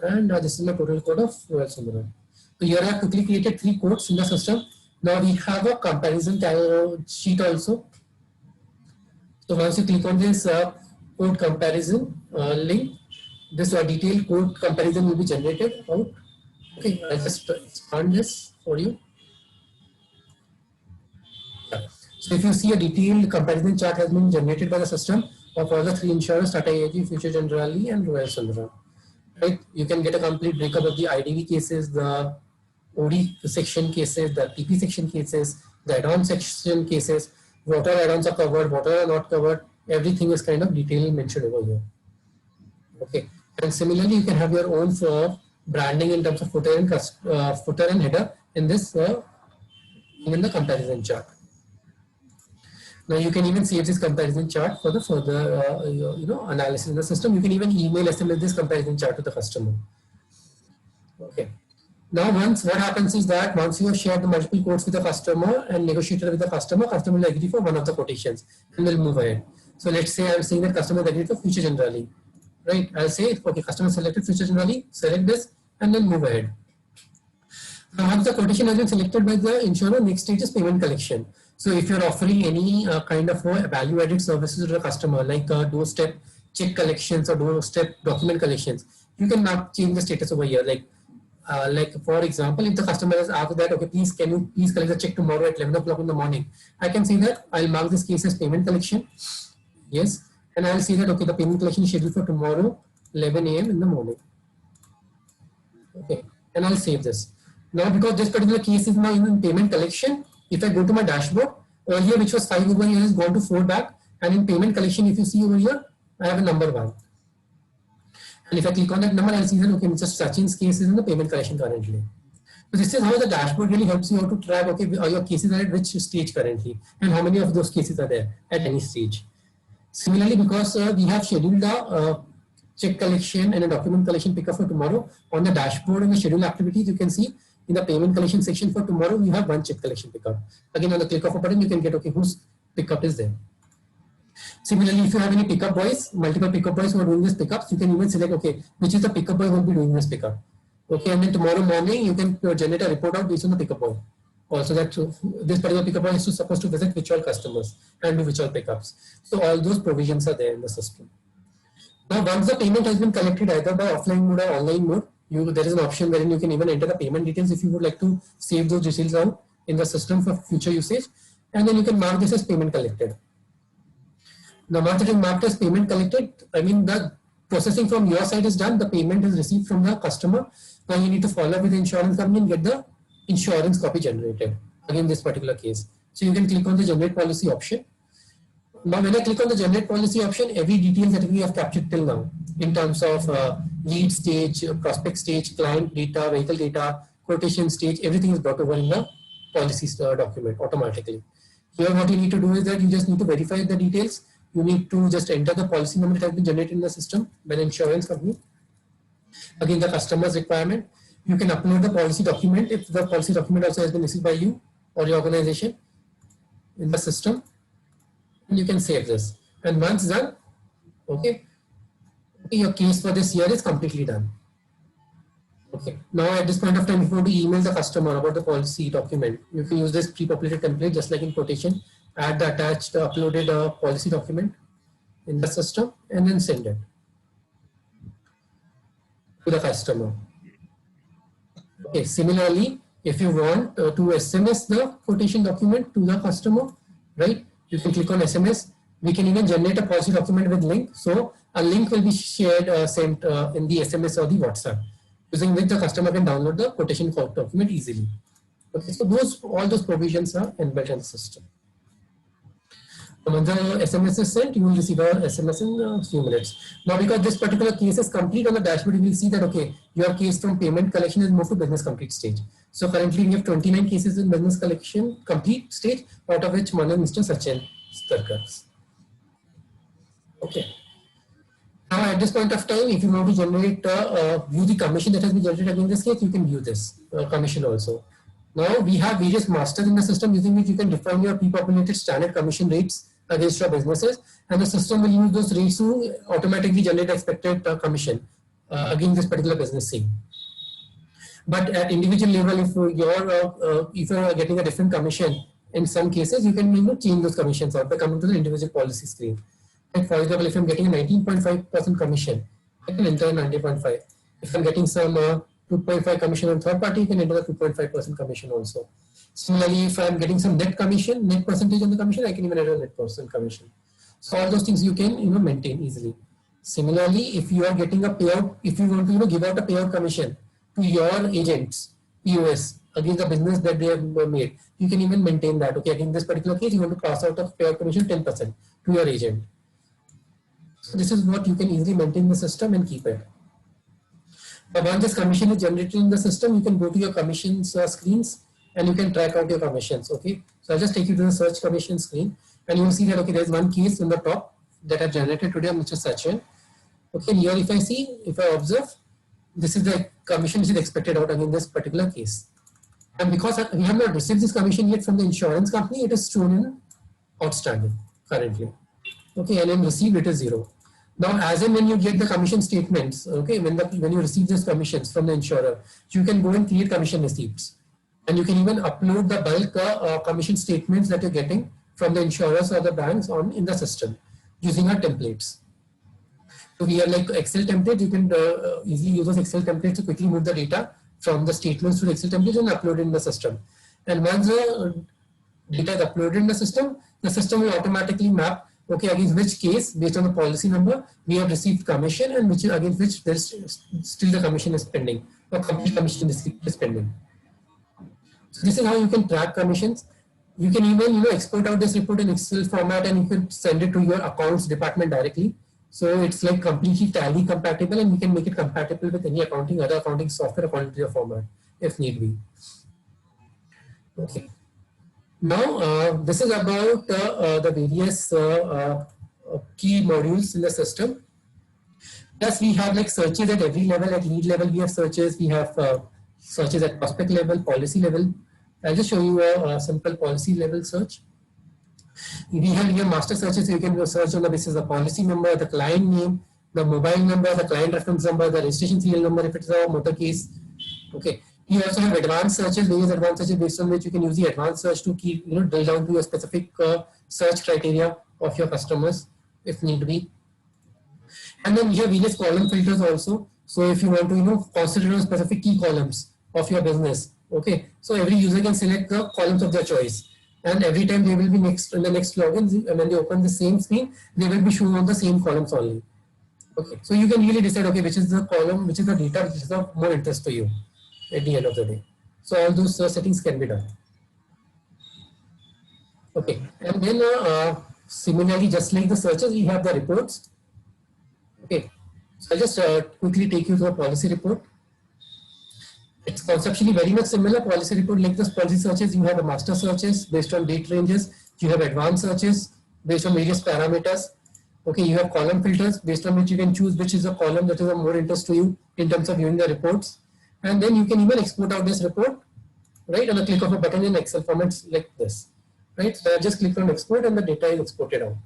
And this is my total quote of Royal Sundaram. So here I have quickly created 3 quotes in the system. Now we have a comparison sheet also. So once you click on this quote comparison link, this detailed quote comparison will be generated out. Okay, I'll just expand this for you. Yeah. So if you see a detailed comparison chart has been generated by the system of all the 3 insurers, Tata AIG, Future Generali and Royal Sundaram. Right? You can get a complete breakup of the IDV cases, the OD section cases, the TP section cases, the add-on section cases, what are add-ons are covered, what are not covered, everything is kind of detailed mentioned over here. Okay, and similarly, you can have your own branding in terms of footer and header in this even the comparison chart. Now you can even save this comparison chart for the further analysis in the system. You can even email SMS this comparison chart to the customer. Okay. Now what happens is that once you have shared the multiple quotes with the customer and negotiated with the customer will agree for one of the quotations and will move ahead. So let's say I'm saying that customer agreed for Future Generali. Right? I'll say, okay, customer selected Future Generali, select this and then move ahead. Now once the quotation has been selected by the insurer, next stage is payment collection. So if you're offering any kind of value-added services to the customer, like doorstep check collections or doorstep document collections, you can now change the status over here. Like for example, if the customer has asked that, okay, please can you please collect the check tomorrow at 11 o'clock in the morning, I can say that I'll mark this case as payment collection. Yes, and I'll say that, okay, the payment collection is scheduled for tomorrow 11 a.m. in the morning. Okay, and I'll save this. Now because this particular case is now in payment collection, if I go to my dashboard, earlier which was 5 over here has gone to 4 back, and in payment collection, if you see over here, I have a number 1. And if I click on that number, I'll see that, okay, Mr. Sachin's case is in the payment collection currently. So this is how the dashboard really helps you out to track, okay, your cases are at which stage currently, and how many of those cases are there at any stage. Similarly, because we have scheduled a check collection and a document collection pickup for tomorrow, on the dashboard and the schedule activities, you can see in the payment collection section for tomorrow, we have one check collection pickup. Again, on the click of a button, you can get, okay, whose pickup is there. Similarly, if you have any pickup boys, multiple pickup boys who are doing this pickups, you can even select, okay, which is the pickup boy who will be doing this pickup. Okay, and then tomorrow morning, you can generate a report out based on the pickup boy. Also that this particular pickup boy is supposed to visit which all customers and do which all pickups. So all those provisions are there in the system. Now, once the payment has been collected either by offline mode or online mode, there is an option wherein you can even enter the payment details if you would like to save those details out in the system for future usage. And then you can mark this as payment collected. Now, once it is marked as payment collected, I mean the processing from your side is done, the payment is received from the customer. Now you need to follow up with the insurance company and get the insurance copy generated. Again, this particular case. So you can click on the generate policy option. Now, when I click on the generate policy option, every detail that we have captured till now in terms of lead stage, prospect stage, client data, vehicle data, quotation stage, everything is brought over in the policy document automatically. Here, what you need to do is that you just need to verify the details. You need to just enter the policy number that has been generated in the system by the insurance company. Again, the customer's requirement. You can upload the policy document if the policy document also has been received by you or your organization in the system. And you can save this. And once done, okay, your case for this year is completely done. Okay. Now at this point of time, if you want to email the customer about the policy document, you can use this pre-populated template just like in quotation. Add the attached uploaded policy document in the system and then send it to the customer. Okay. Similarly, if you want to SMS the quotation document to the customer, right? You can click on SMS. We can even generate a policy document with link. So a link will be shared, sent in the SMS or the WhatsApp, using which the customer can download the quotation document easily. Okay, so all those provisions are inbuilt in the system. When the SMS is sent, you will receive a SMS in a few minutes. Now, because this particular case is complete on the dashboard, you will see that, okay, your case from payment collection is moved to business complete stage. So currently we have 29 cases in business collection complete stage, out of which one is Mr. Sachin Starkar. Okay. Now at this point of time, if you want to generate, view the commission that has been generated in this case, you can view this commission also. Now we have various masters in the system using which you can define your pre-populated standard commission rates against your businesses, and the system will use those rates to automatically generate expected commission against this particular business scene. But at individual level, if you are getting a different commission, in some cases you can change those commissions out by coming to the individual policy screen. Like for example, if I'm getting a 19.5% commission, I can enter 19.5. If I'm getting some 2.5 commission on third party, you can enter the 2.5% commission also. Similarly, if I'm getting some net commission, net percentage on the commission, I can even enter net percent commission. So all those things you can maintain easily. Similarly, if you are getting a payout, if you want to give out a payout commission to your agents, POS, against the business that they have made, you can even maintain that. Okay, in this particular case, you want to pass out a payout commission 10% to your agent. So this is what you can easily maintain in the system and keep it. But once this commission is generated in the system, you can go to your commissions screens and you can track out your commissions. Okay, so I'll just take you to the search commission screen, and you will see that, okay, there's one case in the top that I've generated today, Mr. Sachin. Okay, here if I observe, this is the commission which is expected out in this particular case. And because we have not received this commission yet from the insurance company, it is shown in outstanding currently. Okay, and in received it is 0. Now, as and when you get the commission statements, okay, when you receive these commissions from the insurer, you can go and create commission receipts, and you can even upload the bulk commission statements that you're getting from the insurers or the banks in the system using our templates. So we have like Excel template. You can easily use those Excel templates to quickly move the data from the statements to the Excel template and upload it in the system. And once the data is uploaded in the system will automatically map, okay, against which case based on the policy number we have received commission, and which against which there's still the commission is pending or complete commission is pending. So this is how you can track commissions. You can even export out this report in Excel format, and you can send it to your accounts department directly. So it's like completely Tally compatible, and we can make it compatible with any other accounting software according to your format if need be. Okay. Now, this is about the various key modules in the system. Plus, we have like searches at every level. At lead level, we have searches. We have searches at prospect level, policy level. I'll just show you a simple policy level search. We have here master searches. So you can search on the basis of the policy number, the client name, the mobile number, the client reference number, the registration serial number if it's a motor case. Okay. You also have advanced searches, various advanced searches based on which you can use the advanced search to keep, drill down to your specific search criteria of your customers if need be. And then you have various column filters also. So if you want to, concentrate on specific key columns of your business, okay. So every user can select the columns of their choice, and every time they will be in the next login, when they open the same screen, they will be shown on the same columns only. Okay. So you can really decide, okay, which is the column, which is the data which is of more interest to you at the end of the day. So all those settings can be done. Okay. And then similarly, just like the searches, we have the reports. Okay, so I'll just quickly take you through a policy report. It's conceptually very much similar. Policy report, like this policy searches, you have the master searches based on date ranges. You have advanced searches based on various parameters. Okay, you have column filters based on which you can choose which is a column that is of more interest to you in terms of viewing the reports. And then you can even export out this report, right, on a click of a button in Excel formats like this, right? So I just click on export and the data is exported out.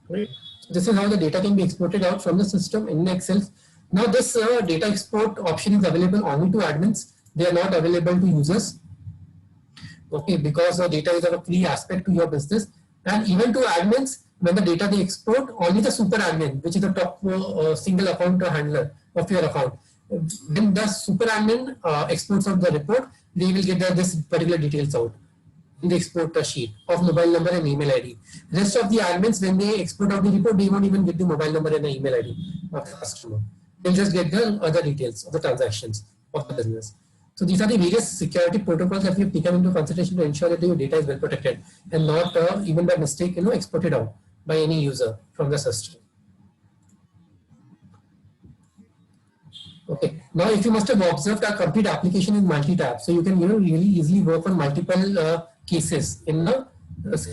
Right. So this is how the data can be exported out from the system in Excel. Now this data export option is available only to admins. They are not available to users. Okay, because the data is of a key aspect to your business. And even to admins, when the data they export, only the super admin, which is the top single account handler of your account. When the super admin exports out the report, they will get this particular details out in the export sheet of mobile number and email ID. Rest of the admins, when they export out the report, they won't even get the mobile number and the email ID of the customer. They'll just get the other details of the transactions of the business. So these are the various security protocols that we have taken into consideration to ensure that your data is well protected and not even by mistake, exported out by any user from the system. Okay. Now, if you must have observed, our complete application is multi-tab, so you can really easily work on multiple cases in at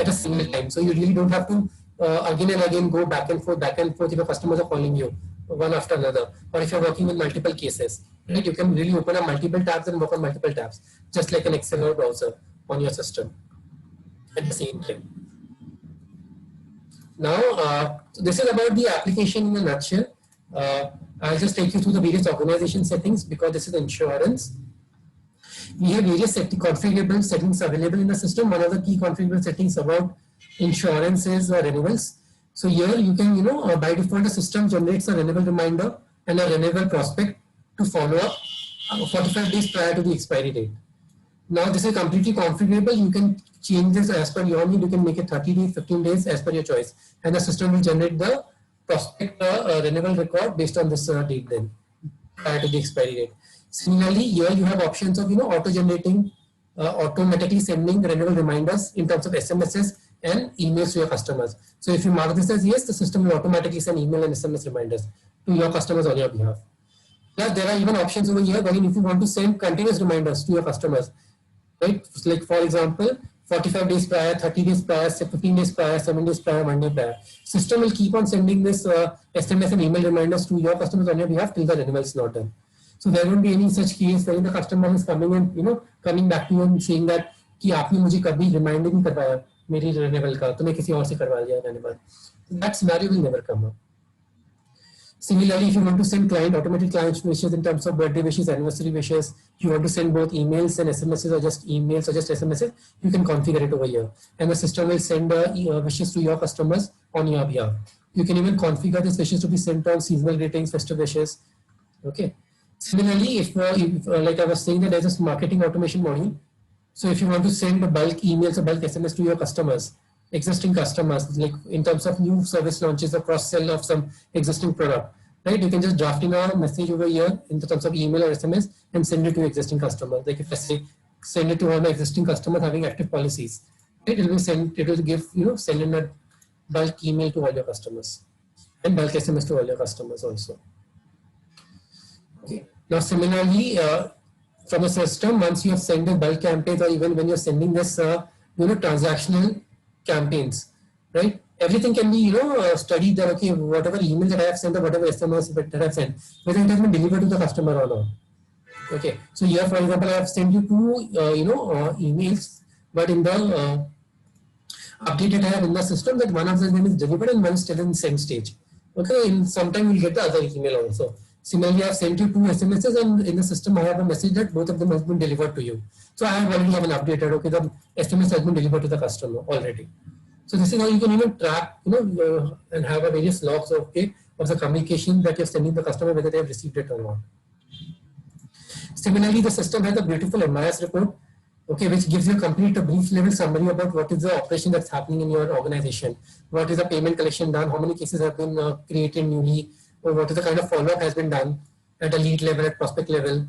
a single time. So you really don't have to again and again go back and forth if your customers are calling you one after another, or if you're working with multiple cases, right? You can really open up multiple tabs and work on multiple tabs, just like an Excel or browser on your system at the same time. Now, this is about the application in a nutshell. I'll just take you through the various organization settings because this is insurance. We have various configurable settings available in the system. One of the key configurable settings about insurance is renewals. So here you can, by default, the system generates a renewal reminder and a renewal prospect to follow up 45 days prior to the expiry date. Now this is completely configurable. You can change this as per your need. You can make it 30 days, 15 days as per your choice, and the system will generate the prospect renewal record based on this date then prior to the expiry date. Similarly, here you have options of auto-generating, automatically sending renewal reminders in terms of SMSs and emails to your customers. So if you mark this as yes, the system will automatically send email and SMS reminders to your customers on your behalf. Plus, there are even options over here wherein if you want to send continuous reminders to your customers, right? Like for example, 45 days prior, 30 days prior, 15 days prior, 7 days prior, 1 day prior. System will keep on sending this SMS and email reminders to your customers on your behalf till the renewal is not done. So there won't be any such case wherein the customer is coming and coming back to you and saying that कि आपने मुझे कभी reminder नहीं करवाया मेरी renewal का, तो मैं किसी और से करवा लिया renewal. That scenario will never come up. Similarly, if you want to send automatic client wishes in terms of birthday wishes, anniversary wishes, you want to send both emails and SMSs or just emails or just SMSs, you can configure it over here. And the system will send wishes to your customers on your behalf. You can even configure these wishes to be sent on seasonal greetings, festive wishes. Okay. Similarly, if like I was saying that there's a marketing automation module. So if you want to send bulk emails or bulk SMS to your customers, existing customers, like in terms of new service launches or cross-sell of some existing product, right? You can just draft in a message over here in terms of email or SMS and send it to existing customers. Like if I say, send it to all my existing customers having active policies, right? It will send, it will give, send in a bulk email to all your customers and bulk SMS to all your customers also. Okay. Now similarly, from a system, once you have sent the bulk campaigns, or even when you're sending this, transactional campaigns, right? Everything can be, studied that, okay, whatever email that I have sent or whatever SMS that I have sent, whether it has been delivered to the customer or not. Okay. So here, for example, I have sent you two, emails, but in the update that I have in the system, that one of them is delivered and one is still in send stage. Okay, in some time we'll get the other email also. Similarly, I have sent you two SMSs, and in the system I have a message that both of them has been delivered to you. So I have already have an updated, okay, the SMS has been delivered to the customer already. So this is how you can even track, and have a various logs of, okay, of the communication that you're sending the customer, whether they have received it or not. Similarly, the system has a beautiful MIS report, okay, which gives you a complete, a brief level summary about what is the operation that's happening in your organization, what is the payment collection done, how many cases have been created newly, or what is the kind of follow-up has been done at a lead level, at prospect level,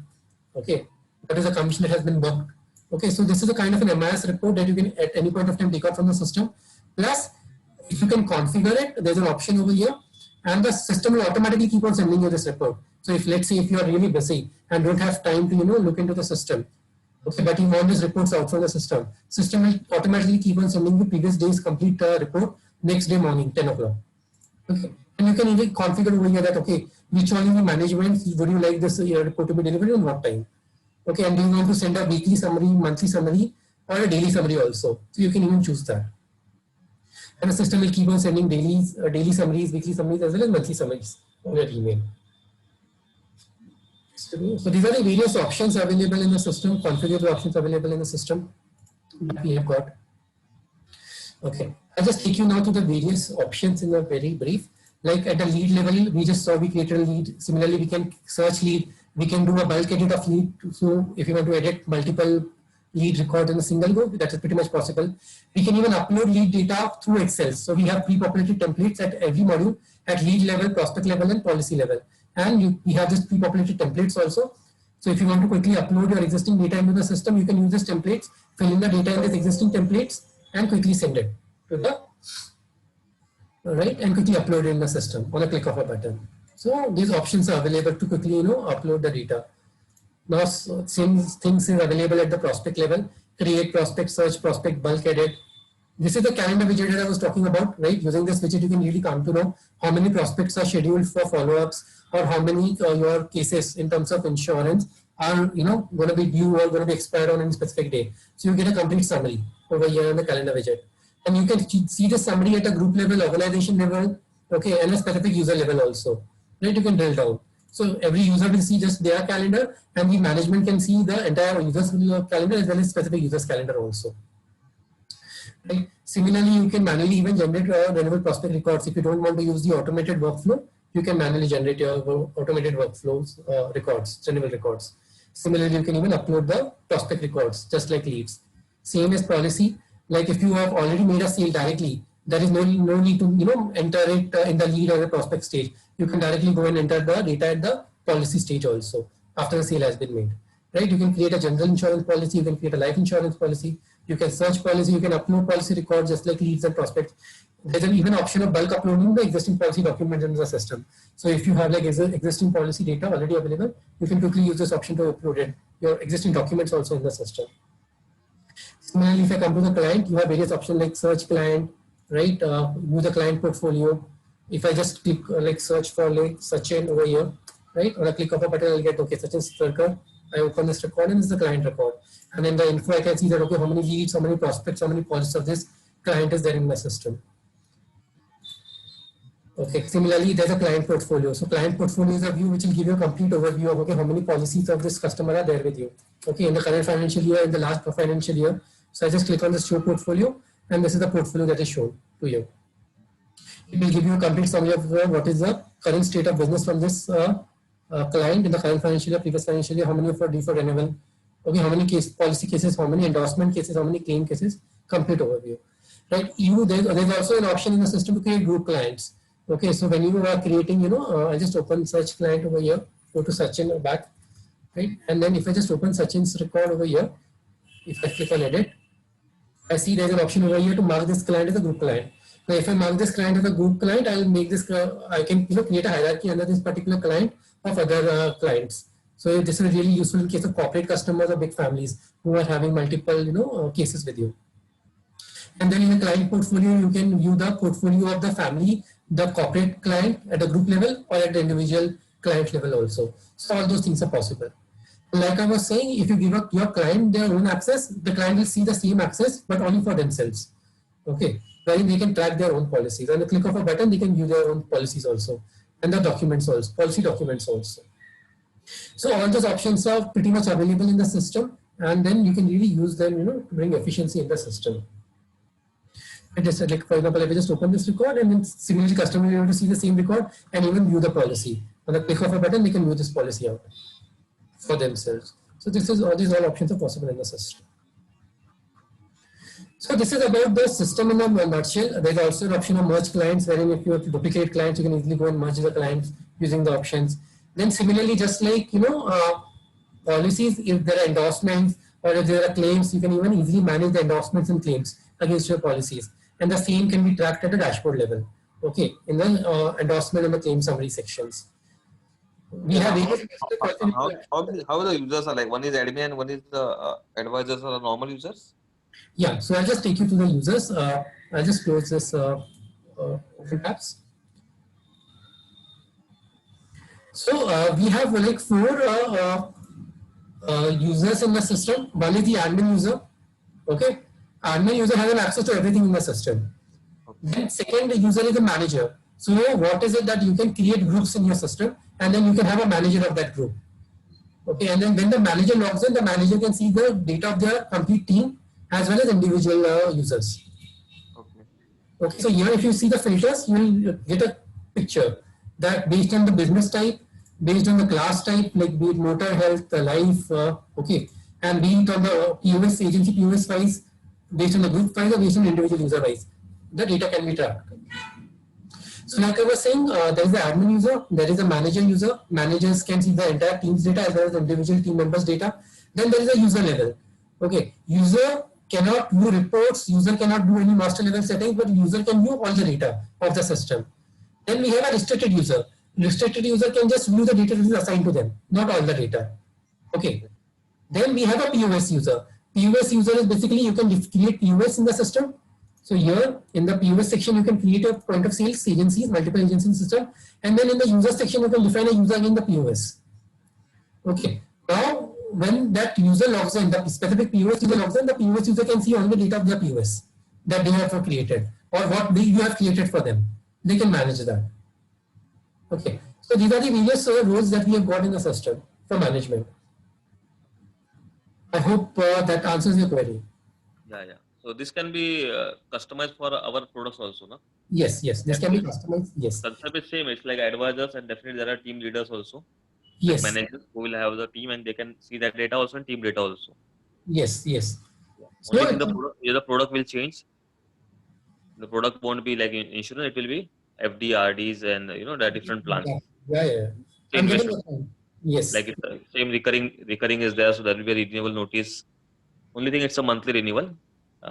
okay, what is the commission that has been booked. Okay, so this is a kind of an MIS report that you can at any point of time take out from the system. Plus, if you can configure it, there's an option over here, and the system will automatically keep on sending you this report. So if, let's say, if you are really busy and don't have time to, look into the system, okay, but you want these reports out from the system will automatically keep on sending the previous day's complete report next day morning, 10 o'clock. Okay, and you can even configure over here that, okay, which one in the management would you like this report to be delivered and what time? Okay, and do you want to send a weekly summary, monthly summary, or a daily summary also? So you can even choose that. And the system will keep on sending daily summaries, weekly summaries, as well as monthly summaries on your email. So these are the various options available in the system, configurable options available in the system that we have got. Okay, I'll just take you now to the various options in a very brief. Like at the lead level, we just saw we created a lead. Similarly, we can search lead. We can do a bulk edit of lead. So if you want to edit multiple lead records in a single go, that is pretty much possible. We can even upload lead data through Excel. So we have pre-populated templates at every module at lead level, prospect level, and policy level. And we have just pre-populated templates also. So if you want to quickly upload your existing data into the system, you can use these templates, fill in the data in these existing templates, and quickly send it to the, and quickly upload it in the system on a click of a button. So these options are available to quickly, upload the data. Now, same things is available at the prospect level: create prospect, search prospect, bulk edit. This is the calendar widget that I was talking about, right? Using this widget, you can really come to know how many prospects are scheduled for follow-ups, or how many your cases in terms of insurance are, going to be due or going to be expired on any specific day. So you get a complete summary over here on the calendar widget, and you can see the summary at a group level, organization level, okay, and a specific user level also, right? You can drill down. So every user will see just their calendar, and the management can see the entire user's calendar as well as specific user's calendar also. Right. Similarly, you can manually even generate renewable prospect records. If you don't want to use the automated workflow, you can manually generate your automated workflows records, renewable records. Similarly, you can even upload the prospect records, just like leads. Same as policy. Like if you have already made a sale directly, there is no need to enter it in the lead or the prospect stage. You can directly go and enter the data at the policy stage also after the sale has been made. Right? You can create a general insurance policy. You can create a life insurance policy. You can search policy, you can upload policy records just like leads and prospects. There's an even option of bulk uploading the existing policy documents in the system. So if you have like existing policy data already available, you can quickly use this option to upload it, your existing documents also in the system. Similarly, if I come to the client, you have various options like search client, right? View the client portfolio. If I just click like search for like Sachin over here, right? On a click of a button, I'll get, okay, Sachin Sarkar. I open this record and this is the client record. And in the info, I can see that, okay, how many leads, how many prospects, how many policies of this client is there in my system. Okay, similarly, there's a client portfolio. So client portfolio is a view which will give you a complete overview of, okay, how many policies of this customer are there with you. Okay, in the current financial year, in the last financial year. So I just click on the show portfolio, and this is the portfolio that is shown to you. It will give you a complete summary of what is the current state of business from this client in the current financial year, previous financial year, how many for due for renewal. Okay, how many policy cases, how many endorsement cases, how many claim cases, complete overview. Right, there's also an option in the system to create group clients. Okay, so when you are creating, I just open search client over here, go to Sachin back, right? And then if I just open Sachin's record over here, if I click on edit, I see there's an option over here to mark this client as a group client. Now, if I mark this client as a group client, I'll make this, I can create a hierarchy under this particular client of other clients. So this is really useful in case of corporate customers or big families who are having multiple, cases with you. And then in the client portfolio, you can view the portfolio of the family, the corporate client at the group level or at the individual client level also. So all those things are possible. Like I was saying, if you give up your client their own access, the client will see the same access, but only for themselves. Okay, wherein they can track their own policies. On the click of a button, they can view their own policies also, and the documents also, policy documents also. So all those options are pretty much available in the system, and then you can really use them, to bring efficiency in the system. I just said, like, for example, if I just open this record, and then similarly customer will be able to see the same record and even view the policy. On the click of a button, they can view this policy out for themselves. So this is these all options are possible in the system. So this is about the system in a nutshell. There's also an option of merge clients, wherein if you have to duplicate clients, you can easily go and merge the clients using the options. Then similarly, just like, policies, if there are endorsements or if there are claims, you can even easily manage the endorsements and claims against your policies. And the same can be tracked at a dashboard level, okay, in the endorsement and the claim summary sections. We have how the users are like, one is admin and one is the advisors or the normal users? Yeah, so I'll just take you to the users. I'll just close this open tabs. So we have like 4 users in the system. One is the admin user. Okay, admin user has an access to everything in the system. Then second user is the manager. So what is it that you can create groups in your system, and then you can have a manager of that group. Okay, and then when the manager logs in, the manager can see the data of their complete team as well as individual users. Okay, so here if you see the filters, you will get a picture that based on the business type, based on the class type, like be it motor, health, life, okay, and be it on the POS, agency POS wise, based on the group wise or based on individual user wise, the data can be tracked. So like I was saying, there is the admin user, there is a manager user. Managers can see the entire team's data as well as individual team members' data. Then there is a user level. Okay, user cannot view reports, user cannot do any master level settings, but user can view all the data of the system. Then we have a restricted user. Restricted user can just view the data that is assigned to them, not all the data. Okay. Then we have a POS user. POS user is basically you can create POS in the system. So here in the POS section, you can create a point of sales agencies, multiple agencies system. And then in the user section, you can define a user in the POS. Okay. Now, when that user logs in, the specific POS user logs in, the POS user can see all the data of their POS that they have created or what you have created for them. They can manage that. Okay. So these are the various roles that we have got in the system for management. I hope that answers your query. Yeah. So this can be customized for our products also, no? Yes. This can be customized. Yes. Concept is same. It's like advisors, and definitely there are team leaders also. Yes. Like managers who will have the team and they can see that data also and team data also. Yes. Only thing the product will change. The product won't be like insurance. It will be FD, RDs, and there are different plans. Yeah. Same yes. Like it's same recurring is there, so there will be a renewal notice. Only thing it's a monthly renewal.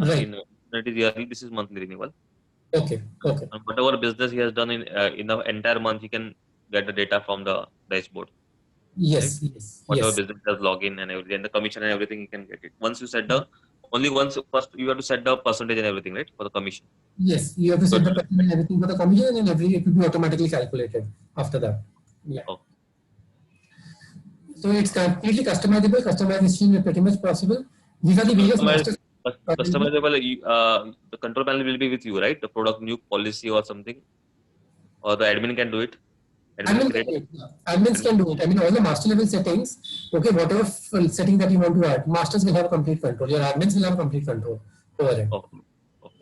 Right. It is yearly. This is monthly renewal. Okay. And whatever business he has done in the entire month, he can get the data from the dashboard. Yes. Right? Whatever business does login and everything, and the commission and everything, you can get it. Once you set first you have to set the percentage and everything, right, for the commission. Yes, you have to set the percentage and everything for the commission, and it will be automatically calculated after that. Yeah. Okay. So it's completely customizable. Customization is pretty much possible. These are the various masters. Customizable. The control panel will be with you, right? The product new policy or something, or the admin can do it. Admins can do it. I mean, all the master level settings, okay, whatever setting that you want to add, masters will have complete control. Your admins will have complete control over it. Okay.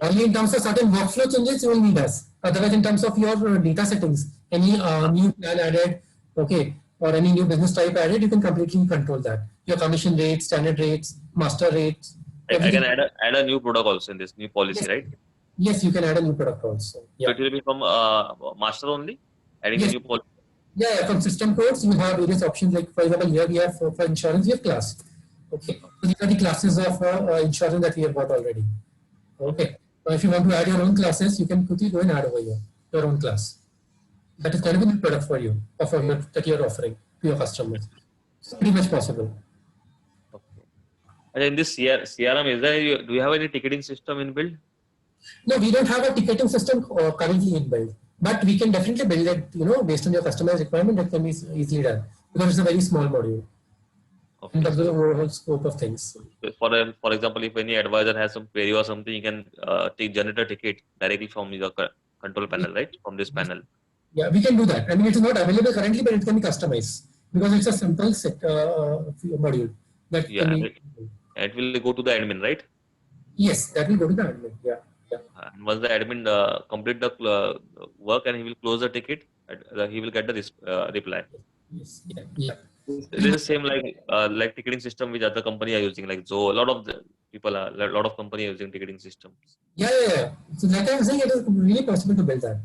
Only in terms of certain workflow changes, you will need us. Otherwise, in terms of your data settings, any new plan added, okay, or any new business type added, you can completely control that. Your commission rates, standard rates, master rates. I can add a new product also in this new policy, yes. Right? Yes, you can add a new product also. Yeah. So it will be from master only, adding a new policy. Yeah, from system codes, you have various options. Like, for example, here we have for insurance, we have class. Okay, so these are the classes of insurance that we have got already. Okay, If you want to add your own classes, you can quickly go and add over here your own class. That is kind of a new product for you, or for your, that you are offering to your customers. So pretty much possible. Okay. And in this CRM, do you have any ticketing system in build? No, we don't have a ticketing system currently in build, but we can definitely build it. Based on your customer's requirement, that can be easily done because it's a very small module Okay. in terms of the overall scope of things. For example, if any advisor has some query or something, you can generate a ticket directly from your control panel, right? From this panel. Yeah, we can do that. I mean, it is not available currently, but it can be customized because it's a simple module that Yeah, can be. it will go to the admin, right? Yes, that will go to the admin. Yeah. And once the admin complete the work and he will close the ticket, he will get the reply. Yes. Yeah. This is same like ticketing system which other company are using, like Zoho. A lot of the people are, a lot of company are using ticketing systems. Yeah. So like I was saying, it is really possible to build that.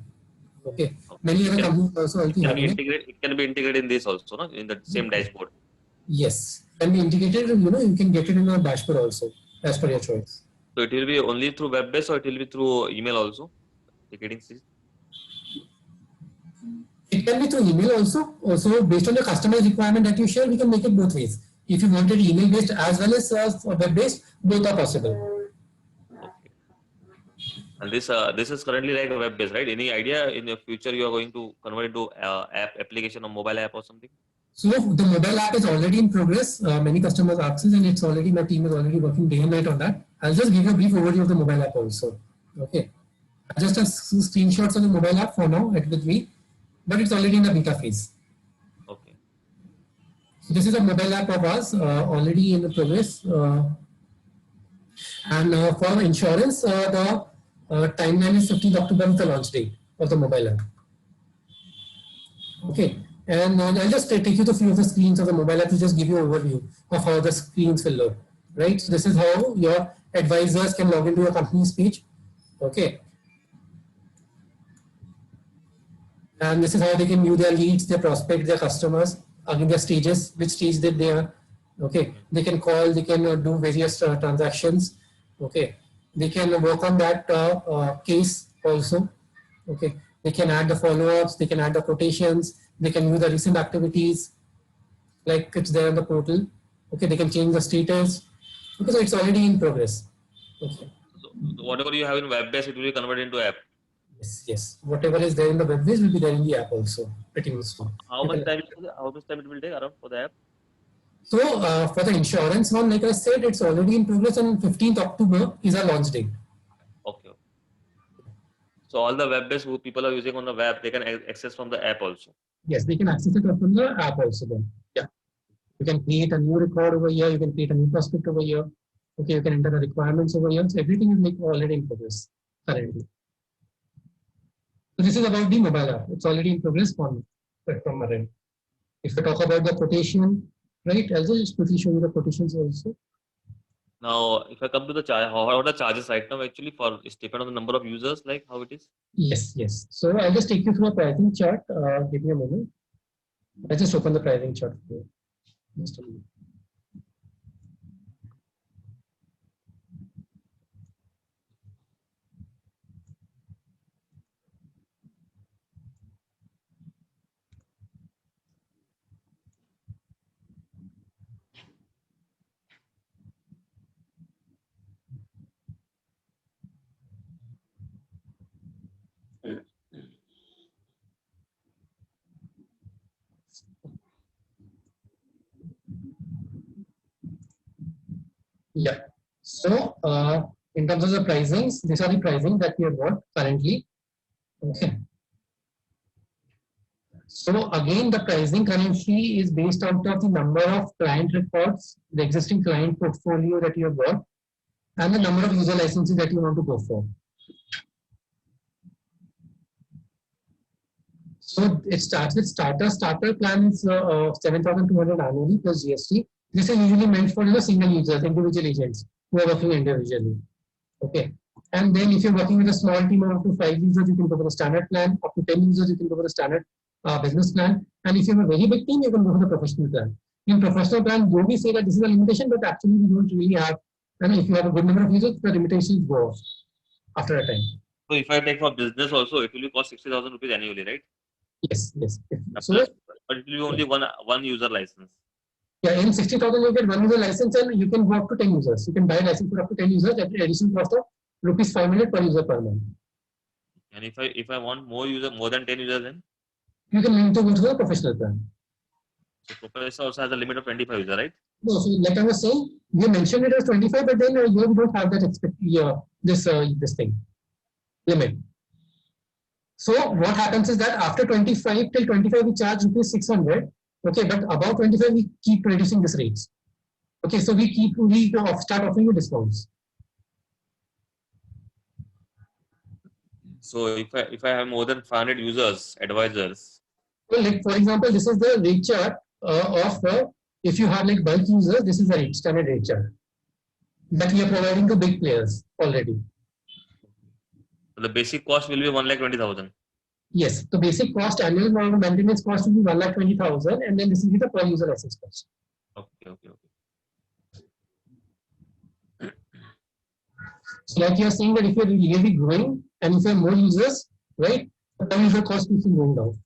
Okay. Many other companies also already have it. It can be integrated in this also, no? In the same dashboard. Yes, can be integrated. You can get it in a dashboard also, as per your choice. So it will be only through web based, or it will be through email also, ticketing system. It can be through email also. Also, based on the customer's requirement that you share, we can make it both ways. If you want it email based as well as web based, both are possible. Okay. And this is currently like a web based, right? Any idea in the future you are going to convert into application or mobile app or something? So the mobile app is already in progress. Many customers access, and it's already, my team is already working day and night on that. I'll just give you a brief overview of the mobile app also. Okay. Just a screenshots of the mobile app for now with me, but it's already in the beta phase. Okay. So this is a mobile app of ours already in the progress. And for insurance, the timeline is 15th October is the launch date of the mobile app. Okay. And I'll just take you to a few of the screens of the mobile app to just give you an overview of how the screens will look. Right. So this is how your advisors can log into your company's page. Okay. And this is how they can view their leads, their prospects, their customers, again their stages, which stage that they are. Okay, they can call, they can do various transactions. Okay, they can work on that case also. Okay, they can add the follow-ups, they can add the quotations, they can view the recent activities, like it's there on the portal. Okay, they can change the status. Okay, so it's already in progress. Okay. So whatever you have in web base, it will be converted into app. Yes. Whatever is there in the web base will be there in the app also. Pretty much. How much time it will take around for the app? So for the insurance one, like I said, it's already in progress, and 15th October is our launch date. Okay. So all the web-based people are using on the web, they can access from the app also. Yes, they can access it from the app also then. Yeah. You can create a new record over here. You can create a new prospect over here. Okay, you can enter the requirements over here. So everything is like already in progress currently. So this is about the mobile app. It's already in progress from our end. If we talk about the quotation, right? I'll just quickly show you the quotations also. Now, if I come to the charge, how are the charges right now actually for it's depend on the number of users, like how it is? Yes. So I'll just take you through a pricing chart. Give me a moment. I'll just open the pricing chart for you. Just a minute. Yeah. So in terms of the pricings, these are the pricing that we have got currently. Okay. So again, the pricing currently is based out of the number of client records, the existing client portfolio that you have got, and the number of user licenses that you want to go for. So it starts with starter. Starter plan is 7,200 annually plus GST. This is usually meant for single users, individual agents who are working individually. Okay. And then if you're working with a small team of up to 5 users, you can go for the standard plan. Up to 10 users, you can go for the standard business plan. And if you have a very big team, you can go for the professional plan. In professional plan, you may say that this is a limitation, but actually we don't really have. And if you have a good number of users, the limitations go off. after a time. So if I take for business also, it will be cost 60,000 rupees annually, right? Yes, yes. So Plus, but it will be only one user license. yeah, in 60,000 you get one user license and you can go up to 10 users. You can buy a license for up to 10 users at the additional cost of rupees 500 per user per month. And if I want more than 10 users, then You can need to go to the professional plan. so professional also has a limit of 25 users, right? No, so like I was saying, you mentioned it as 25, but then you don't have that this thing limit. So what happens is that after 25 till 25 we charge rupees 600. Okay, but above 25 we keep reducing these rates. Okay, so we start offering you discounts. So if I have more than 500 users, advisors. Well, like for example, this is the rate chart of if you have like bulk users, this is the rate, standard rate chart that we are providing to big players already. So the basic cost will be 1,20,000. Yes, the basic cost, annual maintenance cost will be 1,20,000, and then this is the per user license cost. Okay. So like you're saying that if you're really growing and if you have more users, right, the per user cost keeps going down.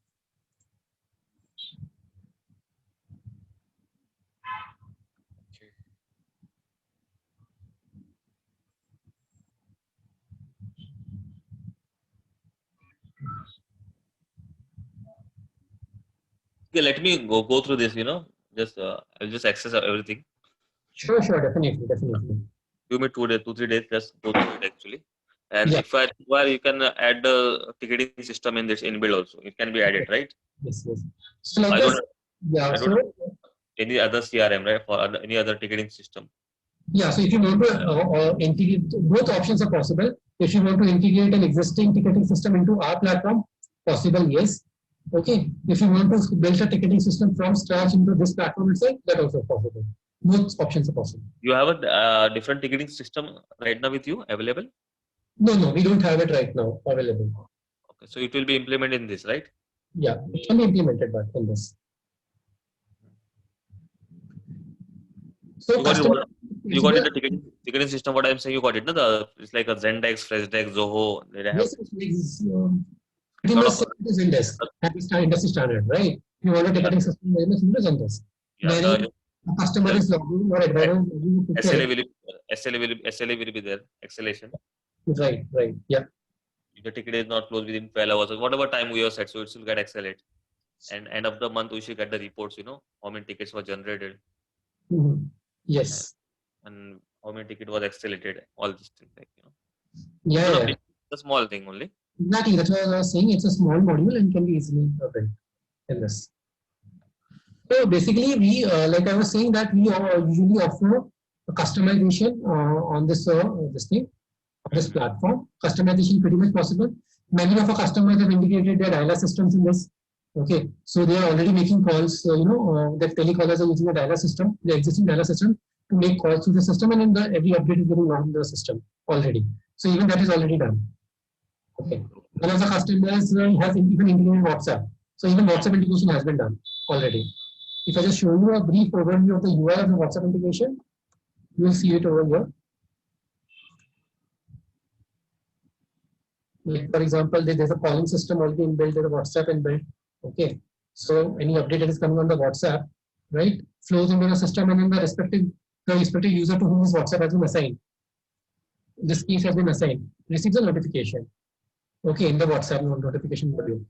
Okay, let me go through this. I'll just access everything. Sure, definitely. Give me 2 3 days. Just go through it actually. And Yeah. if I require, you can add the ticketing system in this inbuilt also. It can be added, right? Yes. So like I this, don't have any other CRM, right? For any other ticketing system. Yeah, so if you want to integrate, both options are possible. If you want to integrate an existing ticketing system into our platform, possible, yes. Okay. If you want to build a ticketing system from scratch into this platform itself, that also possible. Both options are possible. You have a different ticketing system right now with you available? No, we don't have it right now available. Okay, so it will be implemented in this, right? Yeah, it can be implemented but in this. So you got it, the ticketing system. What I'm saying, you got it. No, it's like a Zendesk, Freshdesk, Zoho. Yes, it's pretty much Zendesk at the industry standard, right? You want a ticketing system, very much Zendesk. Wherein a customer is logging or advisor SLA will be there. Acceleration. Right. Yeah. If the ticket is not closed within 12 hours, or whatever time we have set, so it will get accelerate. And end of the month, we should get the reports, how many tickets were generated. Mm-hmm. Yes. And how many ticket was accelerated, all these things, Yeah. It's a small thing only. Exactly. That's what I was saying. It's a small module and can be easily built in this. So basically, we like I was saying that we usually offer a customization on this platform. Customization pretty much possible. Many of our customers have integrated their dialer systems in this. Okay, so they are already making calls. The telecallers are using a dialer system, the existing dialer system, to make calls to the system, and then every update is getting on the system already. So even that is already done. Okay, one of the customers has even integrated WhatsApp. So even WhatsApp integration has been done already. If I just show you a brief overview of the UI of the WhatsApp integration, you will see it over here. Like for example, there's a calling system already inbuilt, there's a WhatsApp inbuilt. Okay, so any update that is coming on the WhatsApp, right, flows into the system, and then the respective user to whom this WhatsApp has been assigned, this piece has been assigned, receives a notification. Okay, in the WhatsApp notification module.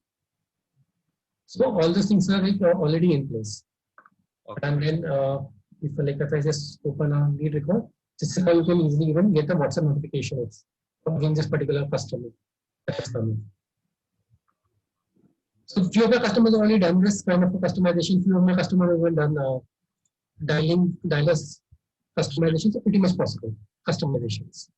So all these things are like already in place. Okay. And then if I just open a lead record, this is how you can easily even get the WhatsApp notifications against this particular customer that's coming. So few of the customers have already done this kind of a customization. Few of my customers have done dialers customizations. So pretty much possible customizations.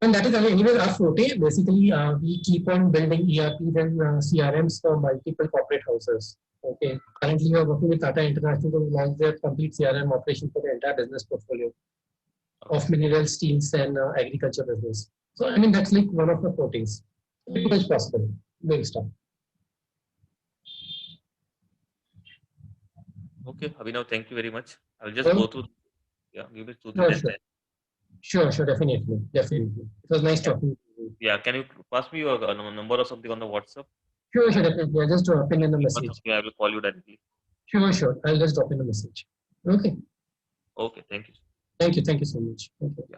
And that is anyway our forte. Basically, we keep on building ERPs and CRMs for multiple corporate houses. Okay. Currently, we are working with Tata International to launch their complete CRM operation for the entire business portfolio of mineral, steels, and agriculture business. So, I mean, that's like one of the fortes. Pretty much possible. Big stuff. Okay, Abhinav, thank you very much. I'll just Okay. go through. Yeah, give it 2 to Sure, 10 sure. times. Sure, definitely. Definitely. It was nice talking to you. Yeah, can you pass me your number or something on the WhatsApp? Sure, definitely. I'll just drop in a Or message. something, I will call you directly. Sure. I'll just drop in a message. Okay. Okay, thank you. Thank you so much. Thank you. Yeah.